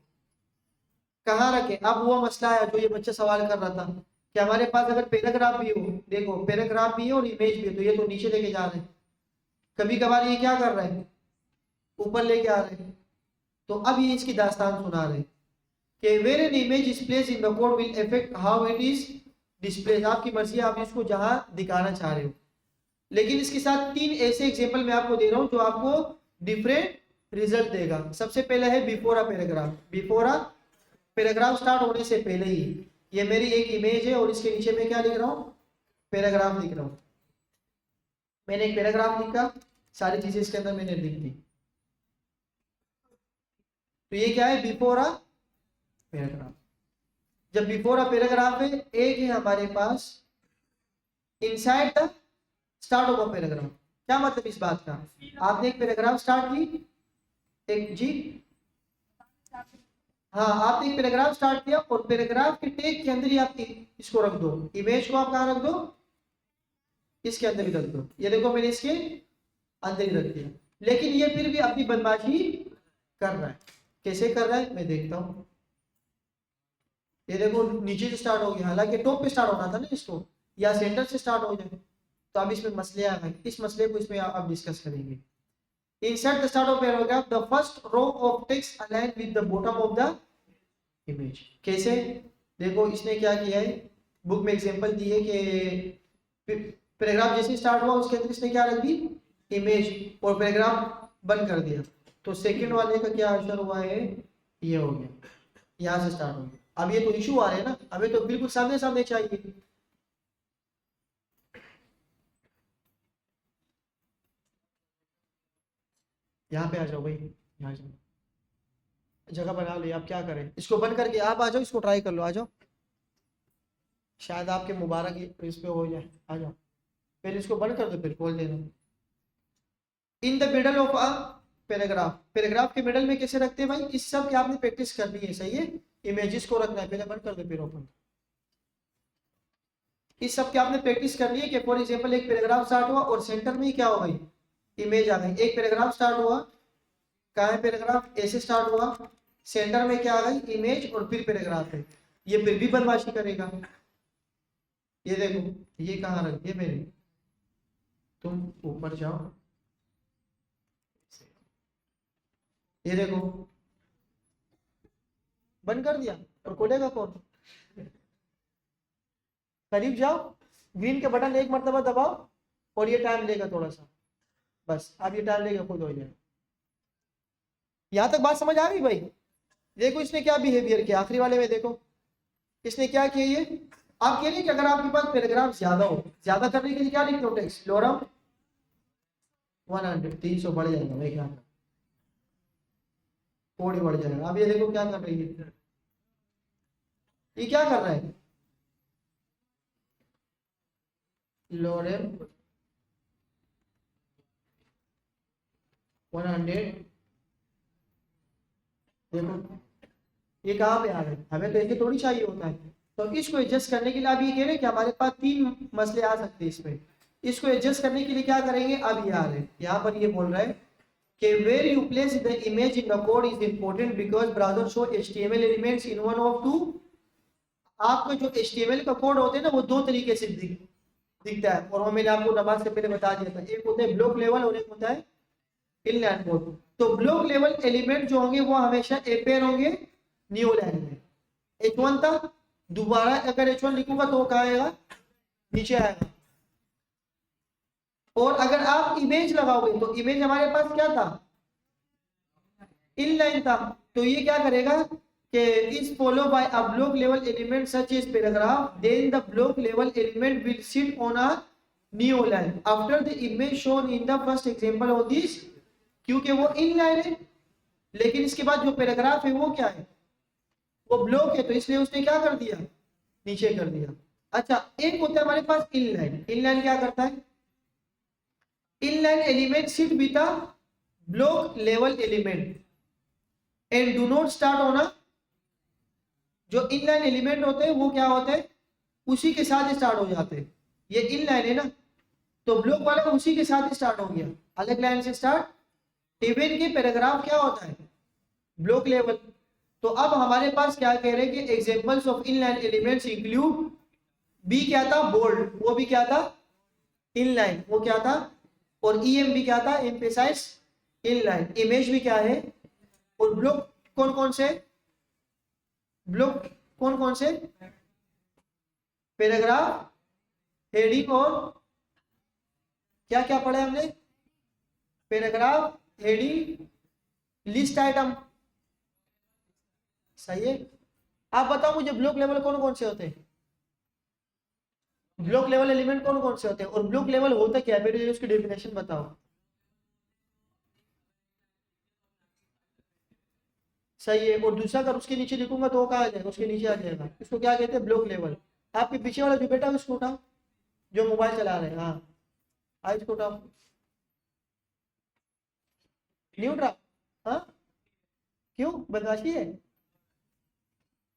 कहाँ रखे? अब वो मसला है जो ये बच्चा सवाल कर रहा था कि हमारे पास अगर पैराग्राफ भी हो, देखो पैराग्राफ भी है और इमेज भी है, तो ये तो नीचे लेके जा रहे हैं, कभी कभार ये क्या कर रहे हैं ऊपर लेके आ रहे हैं। तो अब ये इसकी दास्तान सुना रहे हैं कि where an image is place in the code will affect how it is display. आपकी मर्जी, आप इसको जहां दिखाना चाह रहे हो। लेकिन इसके साथ 3 ऐसे एग्जांपल मैं आपको दे रहा हूं जो आपको डिफरेंट रिजल्ट देगा। सबसे पहले है before a paragraph. Before a paragraph start होने से पहले ही, ये मेरी एक इमेज है और इसके नीचे मैं क्या लिख रहा हूँ पैराग्राफ लिख रहा हूँ। मैंने एक पैराग्राफ लिखा, सारी चीजें इसके अंदर मैंने लिख दी, तो ये क्या है बिफोर अ पैराग्राफ। जब बिफोर अ पैराग्राफ है, एक है हमारे पास inside the start of a paragraph. क्या मतलब इस बात का, आपने एक पैराग्राफ स्टार्ट की, एक जी हाँ आपने एक पैराग्राफ स्टार्ट किया और पैराग्राफ के टैग के अंदर ही आप इसको रख दो, इमेज को आप कहाँ रख दो, इसके अंदर ही रख दो। ये देखो मैंने इसके अंदर ही रख दिया, लेकिन ये फिर भी अपनी बदमाशी कर रहा है। कैसे कर रहा है मैं देखता हूँ। ये देखो नीचे से स्टार्ट हो गया, हालांकि टॉप पे स्टार्ट होना था ना इसको, या सेंटर से स्टार्ट हो जाए। तो अब इसमें मसले आ गए, इस मसले को इसमें आप डिस्कस करेंगे। Insert the start of paragraph, the first row of text aligned with the bottom of the image। कैसे? देखो इसने क्या किया है, बुक में एग्जांपल दी है कि पैराग्राफ जैसे स्टार्ट हुआ उसके अंदर इसने क्या रख दी इमेज, और पैराग्राफ बंद कर दिया। तो सेकंड वाले का क्या आंसर हुआ है, ये हो गया, यहाँ से स्टार्ट हो गया। अब ये तो इशू आ रहे हैं ना, हमें तो बिल्कुल सामने सामने चाहिए। यहाँ पे आ जाओ भाई, यहाँ जाओ, जगह बना लो। आप क्या करें, इसको बंद करके आप आ जाओ, इसको ट्राई कर लो, आ जाओ, शायद आपके मुबारक इस पे हो जाए। आ जाओ, पहले इसको बंद कर दो फिर खोल देना। In the middle of a paragraph, paragraph के मिडल में कैसे रखते हैं भाई, इस सब की आपने प्रैक्टिस करनी है, सही है। इमेजेस को रखना है, पहले बंद कर दो फिर ओपन। इस सब की आपने प्रैक्टिस कर ली है कि फॉर एग्जांपल एक पैराग्राफ स्टार्ट हुआ और सेंटर में ही क्या हो गई, इमेज आ गई। एक पैराग्राफ स्टार्ट हुआ, कहाँ है पैराग्राफ, ऐसे स्टार्ट हुआ, सेंटर में क्या आ गई, इमेज, और फिर पैराग्राफ है। ये फिर भी बदमाशी करेगा। ये देखो ये कहाँ रख दिया मैंने, तुम ऊपर जाओ, ये देखो बंद कर दिया, और खोलेगा कौन। करीब जाओ, ग्रीन के बटन एक मरतबा दबाओ, और ये टाइम लेगा थोड़ा सा, बस अब ये टाइम लेगा, खुद हो जाएगा। यहां तक बात समझ आ गई भाई। देखो इसने क्या बिहेवियर किया, आखिरी वाले में देखो इसने क्या किया। ये आप कह रहे हैं कि अगर आपके पास पैराग्राफ ज्यादा हो, ज्यादा करने के लिए क्या लिखते हो, टेक्स्ट लोरम 100, 300 बढ़ जाएगा भाई, क्या कोड बढ़ जाएगा। अब ये देखो क्या कर रही है, ये क्या कर रहा है, लोरम 100, देखो ये कहाँ पे आ रहा है, हमें तो एक थोड़ी चाहिए होता है। तो इसको एडजस्ट करने के लिए आप ये कह रहे हैं कि हमारे पास 3 मसले आ सकते हैं इसमें। इसको एडजस्ट करने के लिए क्या करेंगे, अब ये आ रहे हैं, यहाँ पर ये बोल रहा है कि where you place the image in the code is important because browser show HTML elements in one of two। आपका जो HTML का कोड होते हैं ना, वो 2 तरीके से दिखता है, और वो मैंने आपको नमाज से पहले बता दिया था। एक होता है ब्लॉक लेवल और एक होता है इनलाइन कोड। तो ब्लॉक लेवल एलिमेंट जो होंगे वो हमेशा अपेयर होंगे न्यू लाइन में। H1 था, दोबारा अगर H1 लिखूंगा तो वो कहाँ आएगा, नीचे आएगा। और अगर आप इमेज लगाओगे तो इमेज हमारे पास क्या था, इनलाइन था। तो ये क्या करेगा कि is follow by a block level element such as paragraph, then the block level element will sit on a new line after the image shown in the first example of this. क्योंकि वो inline है, लेकिन इसके बाद जो paragraph है वो क्या है, वो ब्लॉक है, तो इसलिए उसने क्या कर दिया, नीचे कर दिया। अच्छा, एक होता है हमारे पास इनलाइन। इनलाइन क्या करता है, inline element sit with a block level element and do not start on a. जो इनलाइन एलिमेंट होते हैं वो क्या होते हैं, उसी के साथ स्टार्ट हो जाते हैं। ये इनलाइन है ना, तो ब्लॉक वाला उसी के साथ स्टार्ट हो गया, अलग लाइन से स्टार्ट। इवन के पैराग्राफ क्या होता है, ब्लॉक लेवल। तो अब हमारे पास क्या कह रहे हैं कि examples of inline elements include, B क्या था, बोल्ड, वो भी क्या था, इनलाइन, वो क्या था, और ईएम भी क्या था, एम्फेसाइज इनलाइन। इमेज भी क्या है, और ब्लॉक कौन कौन से, ब्लॉक कौन कौन से, पैराग्राफ, हेडिंग, और क्या क्या पढ़ा है हमने, पैराग्राफ, हेडिंग, लिस्ट आइटम। सही है। आप बताओ मुझे ब्लॉक लेवल कौन कौन से होते हैं, ब्लॉक लेवल एलिमेंट कौन कौन से होते हैं, और ब्लॉक लेवल होता क्या है, मेरे उसकी डेफिनेशन बताओ। सही है। और दूसरा अगर उसके नीचे लिखूंगा तो वो कहाँ आ जाएगा, उसके नीचे आ जाएगा। इसको क्या कहते हैं, ब्लॉक लेवल। आपके पीछे वाला जो बेटा है उसको उठाओ, जो मोबाइल चला रहे हैं, हाँ आज इसको उठाओ, नहीं उठ रहा, हाँ क्यों, बदमाशी है,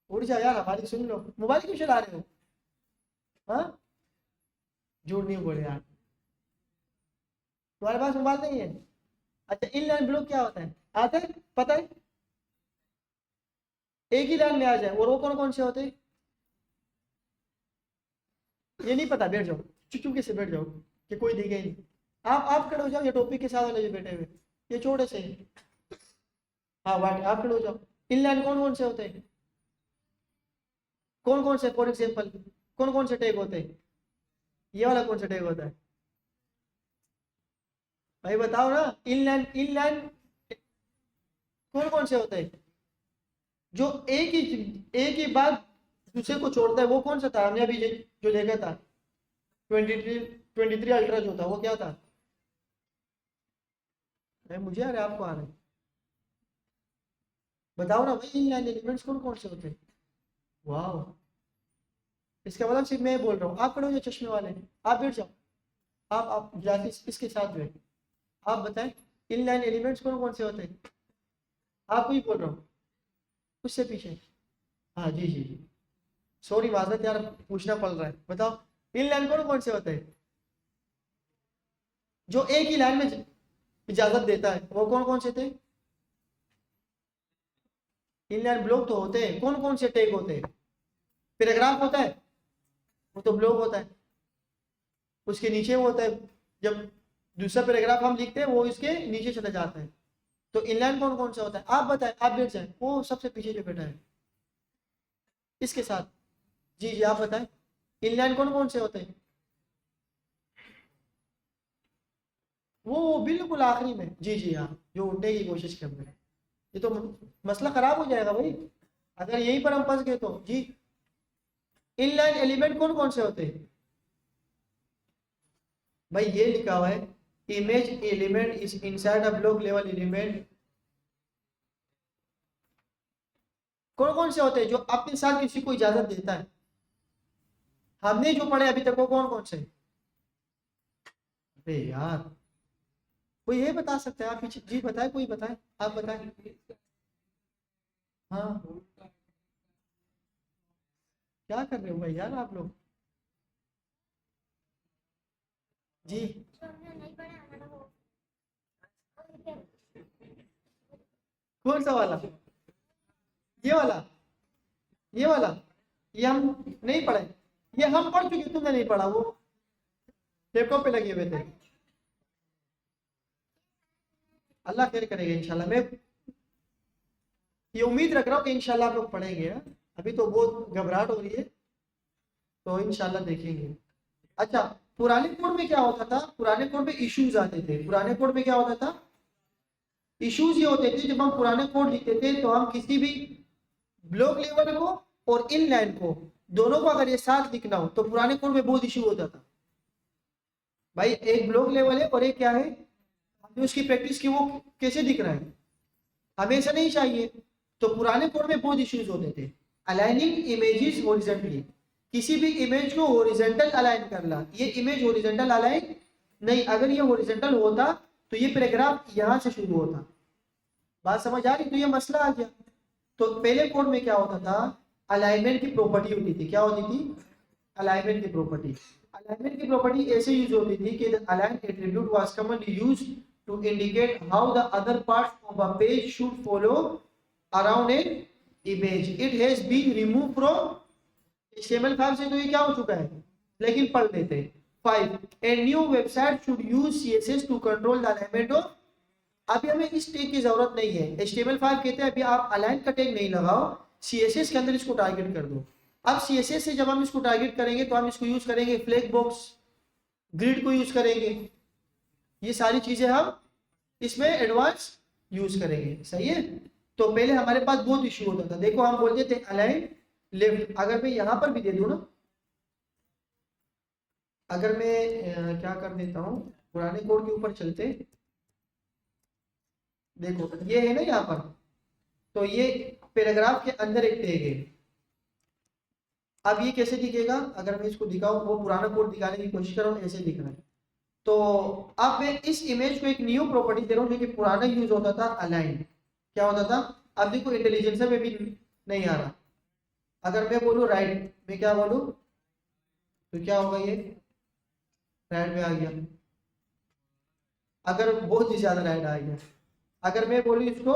उठ जाओ यार, हमारी सुन लो, मोबाइल क्यों चला रहे हो, हाँ झूठ नहीं बोले यार, तुम्हारे पास मोबाइल नहीं है। अच्छा, इन लाइन ब्लॉक क्या होता है, आता है, पता है, एक ही लाइन में आ जाए, और वो कौन कौन से होते हैं, ये नहीं पता, बैठ जाओ, चुपके से बैठ जाओ कि कोई दिखे ही नहीं। आप खड़े हो जाओ, ये टॉपिक के साथ वाले जो बैठे हुए, ये छोटे से, हाँ वाइट, आप खड़े हो जाओ। इन लाइन कौन कौन से होते हैं, कौन कौन से, फॉर एग्जाम्पल कौन कौन से टैग होते हैं, ये वाला कौन सा टैग होता है, भाई बताओ ना। इन लाइन कौन कौन से होते हैं, जो एक ही बात दूसरे को छोड़ता है, वो कौन सा था, हमने अभी जो देखा था 23 अल्ट्रा जो था, वो क्या था, अरे मुझे आ रहा है, आपको आ रहा है, बताओ ना भाई, इन लाइन एलिमेंट्स कौन कौन से होते हैं। वाह, इसका मतलब सिर्फ मैं बोल रहा हूँ, आप खड़े हो जाओ चश्मे वाले, आप बैठ जाओ, आप ग्लासेस इसके साथ जो है, आप बताएं इन लाइन एलिमेंट्स कौन कौन से होते हैं, आपको ही बोल रहा हूँ, उससे पीछे, हाँ जी जी जी, सॉरी माजरत यार, पूछना पड़ रहा है, बताओ इनलाइन कौन कौन से होते हैं? जो एक ही लाइन में इजाजत देता है, वो कौन कौन से थे? इनलाइन ब्लॉक तो होते हैं। कौन कौन से टैग होते हैं? पैराग्राफ होता है, वो तो ब्लॉक होता है। उसके नीचे वो होता है, जब दूसरा पैराग्राफ हम लिखते हैं वो इसके नीचे चला जाता है। तो इनलाइन कौन कौन सा होता है? आप बताएं, आप बैठ जाए, वो सबसे पीछे जो बैठा है इसके साथ। जी जी आप बताएं, इनलाइन कौन कौन से होते हैं? वो बिल्कुल आखिरी में, जी जी हाँ, जो उठने की कोशिश कर रहे हैं। ये तो मसला खराब हो जाएगा भाई अगर यहीं पर हम फंस गए तो। जी इनलाइन एलिमेंट कौन कौन से होते हैं? भाई ये लिखा हुआ है, image element is inside a block level element. कौन कौन से होते हैं जो अपने साथ किसी को इजाजत देता है? हमने जो पढ़े अभी तक वो कौन कौन से? अरे यार कोई ये बता सकता है? आप पीछे जी बताए, कोई बताए, आप बताए। हाँ क्या कर रहे हो भाई यार आप लोग? जी कौन सा वाला? ये वाला? ये वाला? ये हम नहीं पढ़े, ये हम पढ़ चुके, तुमने नहीं पढ़ा, वो लैपटॉप पे लगे हुए थे। अल्लाह खैर करेगा इंशाल्लाह। मैं ये उम्मीद रख रहा हूँ कि इंशाल्लाह आप लोग पढ़ेंगे। हाँ? अभी तो बहुत घबराहट हो रही है, तो इंशाल्लाह देखेंगे। अच्छा, पुराने कोड में क्या होता था? पुराने कोड में इश्यूज आते थे। पुराने कोड में क्या होता था? इश्यूज ये होते थे, जब हम पुराने कोड लिखते थे तो हम किसी भी ब्लॉक लेवल को और इन लाइन को, दोनों को अगर ये साथ लिखना हो तो पुराने कोड में बहुत इशू होता था। भाई एक ब्लॉक लेवल है और एक क्या है, हमने उसकी प्रैक्टिस की, वो कैसे दिख रहा है, हमें ऐसा नहीं चाहिए। तो पुराने कोड में बहुत इश्यूज होते थे। अलाइनिंग इमेजेस हॉरिजॉन्टली, किसी भी इमेज को हॉरिजॉन्टल अलाइन करना। ये इमेज हॉरिजॉन्टल अलाइन नहीं, अगर ये हॉरिजॉन्टल होता तो ये पैराग्राफ यहां से शुरू होता। बात समझ आ रही? तो ये मसला आ गया। तो पहले कोड में क्या होता था, अलाइनमेंट की प्रॉपर्टी होती थी। क्या होती थी? अलाइनमेंट की प्रॉपर्टी। अलाइनमेंट की प्रॉपर्टी ऐसे यूज होती थी कि the align attribute was commonly used to indicate how the other parts of a page should follow around an image. It has been remove from HTML5 से। तो ये क्या हो चुका है, लेकिन पढ़ लेते हैं। 5 a new website should use CSS to control the alignment of. अभी हमें इस टैग की जरूरत नहीं है। HTML5 कहते हैं अभी आप अलाइन का टैग नहीं लगाओ, CSS के अंदर इसको टारगेट कर दो। अब CSS से जब हम इसको टारगेट करेंगे तो हम इसको यूज करेंगे फ्लैग बॉक्स, ग्रिड को यूज करेंगे। ये सारी चीजें हम इसमें एडवांस यूज करेंगे। सही है? तो पहले हमारे पास बहुत इश्यू होता था। देखो हम बोलते थे अलाइन लेफ्ट। अगर मैं यहां पर भी दे दूं ना, अगर मैं क्या कर देता हूं, पुराने कोड के ऊपर चलते, देखो ये है ना यहाँ पर, तो ये पैराग्राफ के अंदर एक टैग है। अब ये कैसे दिखेगा? अगर मैं इसको दिखाऊं, वो पुराना कोड दिखाने की कोशिश कर रहा हूं, ऐसे दिख रहा है। तो अब मैं इस इमेज को एक न्यू प्रॉपर्टी दे रहा हूं जो कि पुराना यूज होता था, अलाइन। क्या होता था? अब देखो इंटेलिजेंस में भी नहीं आ रहा। अगर मैं बोलूँ राइट, मैं क्या बोलूँ तो क्या होगा? ये राइट में आ गया। अगर बहुत ही ज्यादा राइट आ गया, अगर मैं बोलूँ इसको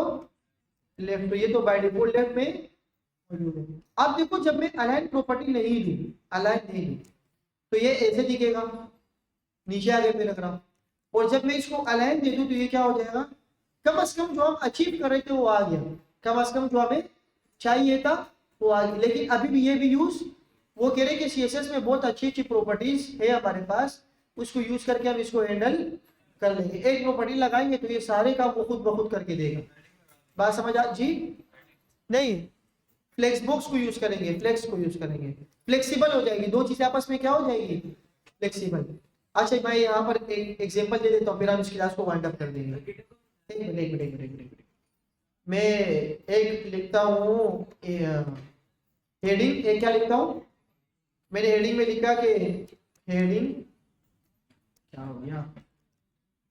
लेफ्ट, तो ये तो बाय डिफॉल्ट लेफ्ट में मौजूद है। अब देखो जब मैं अलाइन प्रॉपर्टी नहीं दूं, अलाइन नहीं दूं, तो ये ऐसे दिखेगा, नीचे आ गया पैराग्राफ। और जब मैं इसको अलाइन दे दूं तो ये क्या हो जाएगा? कम से कम जो हम अचीव कर रहे थे वो आ गया, कम से कम जो हमें चाहिए था वो आ गया। लेकिन अभी भी ये भी यूज, वो कह रहे कि CSS में बहुत अच्छी अच्छी प्रॉपर्टीज है हमारे पास, उसको यूज करके हम इसको हैंडल कर लेंगे। एक प्रॉपर्टी लगाएंगे तो ये सारे काम वो खुद ब खुद करके देगा। बात समझ आ? जी नहीं, फ्लेक्स बॉक्स को यूज करेंगे, फ्लेक्स को यूज करेंगे, फ्लेक्सिबल हो जाएगी, दो चीजें आपस में क्या हो जाएगी? फ्लेक्सिबल। अच्छा मैं यहाँ पर एक एग्जांपल दे देता हूँ, फिर हम इस क्लास को वाइंड अप कर देंगे। एक मिनट एक मिनट एक मिनट एक मिनट, मैं एक लिखता हूँ हेडिंग। एक क्या लिखता हूँ मैंने हेडिंग में लिखा कि हेडिंग, क्या हो गया,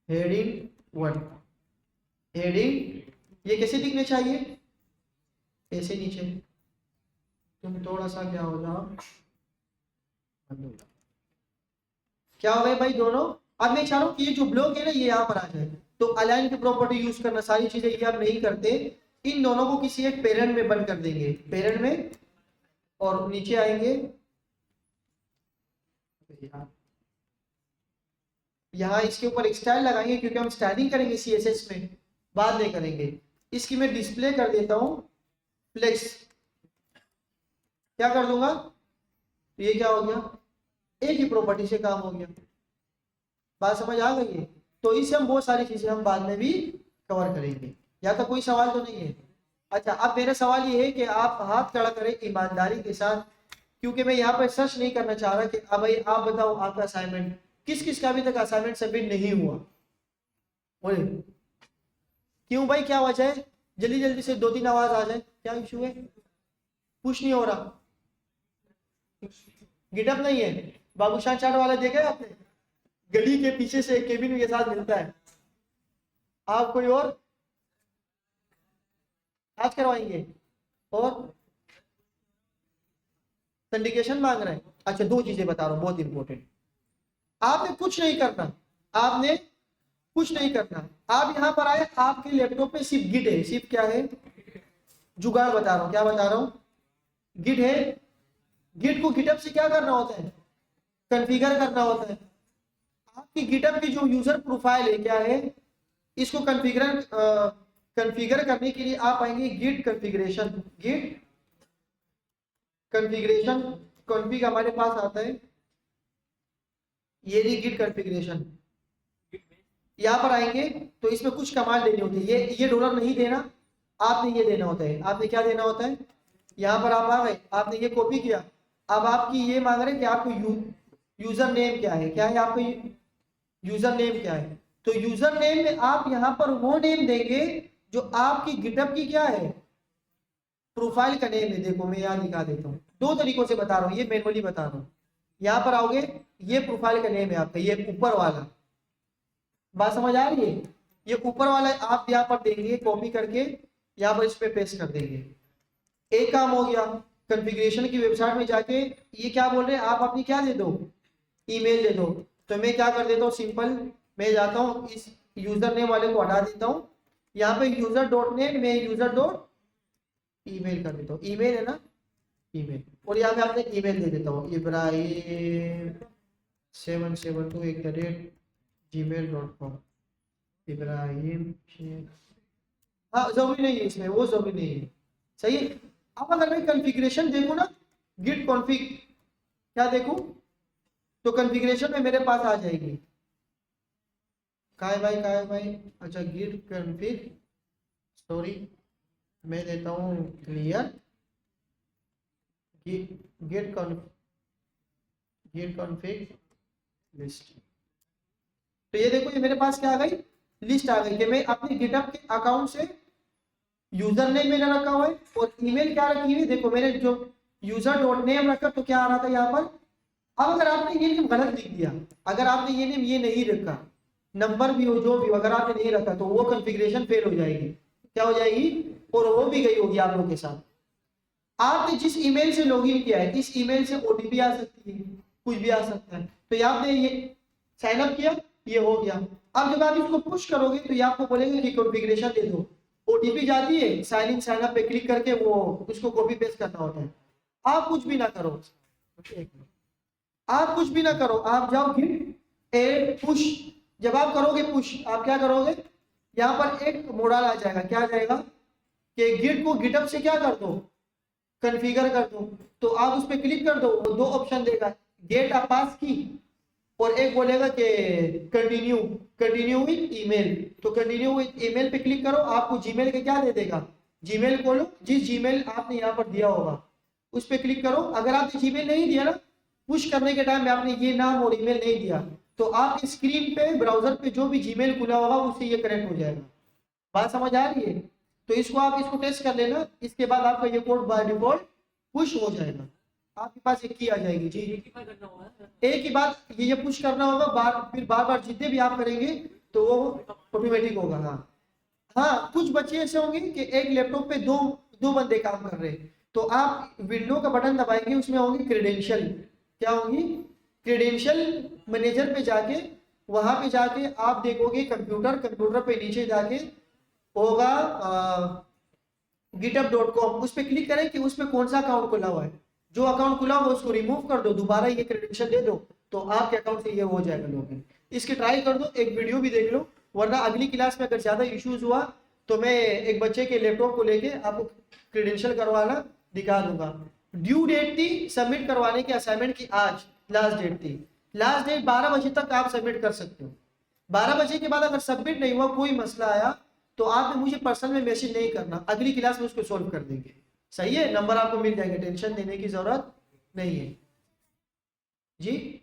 हेडिंग 1। हेडिंग ये कैसे दिखने चाहिए? ऐसे नीचे। तुम थोड़ा सा क्या हो जाओ, क्या हो गए भाई दोनों। अब मैं चाह रहा हूँ कि ये जो ब्लॉक है ना ये यहाँ पर आ जाए, तो अलाइन की प्रॉपर्टी यूज करना, सारी चीजें ये आप नहीं करते, इन दोनों को किसी एक पेरेंट में बंद कर देंगे, पेरेंट में, और नीचे आएंगे यहाँ इसके ऊपर एक स्टाइल लगाएंगे, क्योंकि हम स्टाइलिंग करेंगे सीएसएस में, बाद में करेंगे। इसकी मैं डिस्प्ले कर देता हूँ फ्लेक्स, क्या कर दूंगा, तो ये क्या हो गया, एक ही प्रॉपर्टी से काम हो गया। बात समझ आ गई है। तो इससे हम बहुत सारी चीजें हम बाद में भी कवर करेंगे। या तो कोई सवाल तो नहीं है। अच्छा, अब मेरा सवाल ये है कि आप हाथ खड़ा करें ईमानदारी के साथ, क्योंकि मैं यहाँ पर सर्च नहीं करना चाह रहा कि अब भाई आप बताओ आपका असाइनमेंट किस किस का अभी तक असाइनमेंट सबमिट नहीं हुआ। बोले क्यों भाई, क्या वजह है, जल्दी जल्दी से 2-3 आवाज आ जाए, क्या इशू है, कुछ नहीं हो रहा, गिटअप नहीं है। बाबूशाह चाट वाला देखा है आपने, गली के पीछे से एक केबिन के साथ मिलता है। आप कोई और आज करवाएंगे और सिंडिकेशन मांग रहे हैं। अच्छा, 2 चीजें बता रहा हूँ बहुत इंपॉर्टेंट। आपने कुछ नहीं करना, आपने कुछ नहीं करना। आप यहाँ पर आए, आपके लैपटॉप पे सिर्फ गिट है, सिर्फ क्या है, जुगाड़ बता रहा हूँ, क्या बता रहा हूँ, गिट है। गिट को गिटअप से क्या करना होता है, कॉन्फ़िगर करना होता है। आपकी गिटअप की जो यूजर प्रोफाइल है क्या है, इसको कॉन्फ़िगर करने के लिए आप आएंगे Git configuration, Git configuration, config हमारे पास आता है, ये रही गिट कॉन्फ़िगरेशन। यहाँ पर आएंगे तो इसमें कुछ कमांड देनी होती है, ये डॉलर नहीं देना, आपने ये देना होता है। आपने क्या देना होता है, यहाँ पर आप आ गए, आपने ये कॉपी किया, अब आपकी ये मांग रहे हैं कि आपको यूजर नेम क्या है, क्या है आपका यूजर नेम क्या है। तो यूजर नेम में आप यहाँ पर वो नेम देंगे जो आपकी गिटअप की क्या है, प्रोफाइल का नेम है। देखो मैं यहाँ दिखा देता हूँ, 2 तरीकों से बता रहा हूँ, ये मैनुअली बता रहा हूँ। यहाँ पर आओगे, ये प्रोफाइल का नेम है आपका, ये ऊपर वाला, बात समझ आ रही है, ये ऊपर वाला आप यहाँ पर देंगे कॉपी करके, यहाँ पर इस पे पेस्ट कर देंगे। एक काम हो गया। कॉन्फ़िगरेशन की वेबसाइट में जाके ये क्या बोल रहे हैं, आप अपनी क्या दे दो, ईमेल दे दो। तो मैं क्या कर देता हूँ, सिंपल मैं जाता हूँ इस यूजर नेम वाले को हटा देता हूँ, यहाँ पे यूजर डॉट नेम में यूजर डॉट ईमेल कर देता हूँ, ईमेल है ना, ईमेल, और यहाँ पे आपने ईमेल दे देता हूँ ibrahim772@gmail.com, इब्राहिम, हाँ जरूरी नहीं है इसमें, वो जरूरी नहीं है, सही है। अब अगर मैं कॉन्फ़िगरेशन देखूँ ना, गिट कॉन्फ़िग क्या देखूँ, तो कॉन्फ़िगरेशन में मेरे पास आ जाएगी, कहाँ है भाई, अच्छा गिट कॉन्फ़िग, सॉरी मैं देता हूँ क्लियर, गिट कॉन्फ़िग लिस्ट। तो ये देखो, ये मेरे पास क्या आ गई, लिस्ट आ गई कि मैं अपने गिटअप के अकाउंट से यूजर नेम मैंने रखा हुआ है और ईमेल क्या रखी हुई, देखो मैंने जो यूजर डॉट नेम रखा, तो क्या आ रहा था यहाँ पर। अब अगर आपने ये नेम गलत लिख दिया, अगर आपने ये नेम ये नहीं रखा, नंबर भी हो जो भी, अगर आपने नहीं रखा, तो वो कॉन्फ़िगरेशन फेल हो जाएगी, क्या हो जाएगी, और वो भी गई होगी आप लोगों के साथ। आपने जिस ईमेल से लॉगिन किया है, इस ईमेल से ओटीपी आ सकती है, कुछ भी आ सकता है, तो ये आपने ये साइन अप किया, ये हो गया। अब जब आप इसको पुश करोगे तो ये आपको बोलेंगे कि कॉन्फ़िगरेशन दे दो, ओटीपी जाती है, साइन इन साइन अप पे क्लिक करके वो उसको कॉपी पेस्ट करना होता है। आप कुछ भी ना करो, आप कुछ भी ना करो, आप जाओ गिट ए पुश, जब आप करोगे पुश, आप क्या करोगे, यहाँ पर एक मॉडल आ जाएगा, क्या आ जाएगा कि गिट को गिटअप से क्या कर दो, कॉन्फ़िगर कर दो। तो आप उस पर क्लिक कर दो, वो 2 ऑप्शन देगा, गेट अ पास की, और एक बोलेगा कि कंटिन्यू विद ईमेल। तो कंटिन्यू विद ईमेल पे क्लिक करो, आपको जीमेल के क्या दे देगा, जीमेल खोलो, जिस जीमेल आपने यहाँ पर दिया होगा उस पर क्लिक करो। अगर आपने जीमेल नहीं दिया ना, पुश करने के टाइम में आपने ये नाम और ईमेल नहीं दिया, तो आपकी स्क्रीन पे ब्राउजर पे जो भी जीमेल खुला होगा उससे ये कनेक्ट हो जाएगा। बात समझ आ रही है। तो इसको टेस्ट कर लेना, इसके बाद आपका ये कोड बाय डिफॉल्ट पुश हो जाएगा, आपके पास एक की आ जाएगी जी, एक ही बात ये पुश करना होगा, फिर बार बार जितने भी आप करेंगे तो वो ऑटोमेटिक होगा। हाँ कुछ बच्चे ऐसे होंगे कि एक लैपटॉप पे दो बंदे काम कर रहे हैं, तो आप विंडो का बटन दबाएंगे, उसमें होंगी क्रेडेंशियल, क्या होंगी क्रेडेंशियल मैनेजर पे जाके, वहां पे जाके आप देखोगे कंप्यूटर पे नीचे जाके होगा github.com, उस पर क्लिक करें कि उस पर कौन सा अकाउंट खुला हुआ है। जो अकाउंट खुला हुआ है उसको रिमूव कर दो, दोबारा ये क्रेडेंशियल दे दो, तो आपके अकाउंट से ये हो जाएगा लॉगिन। इसकी ट्राई कर दो, एक वीडियो भी देख लो, वरना अगली क्लास में अगर ज्यादा इश्यूज हुआ तो मैं एक बच्चे के लैपटॉप को लेके आपको क्रेडेंशियल करवाना दिखा दूंगा। ड्यू डेट थी सबमिट करवाने की असाइनमेंट की, आज लास्ट डेट थी। लास्ट डेट 12 बजे तक आप सबमिट कर सकते हो। 12 बजे के बाद अगर सबमिट नहीं हुआ, कोई मसला आया, तो आपने मुझे पर्सनल में मैसेज नहीं करना, अगली क्लास में उसको सॉल्व कर देंगे। सही है, नंबर आपको मिल जाएंगे, टेंशन लेने की जरूरत नहीं है जी।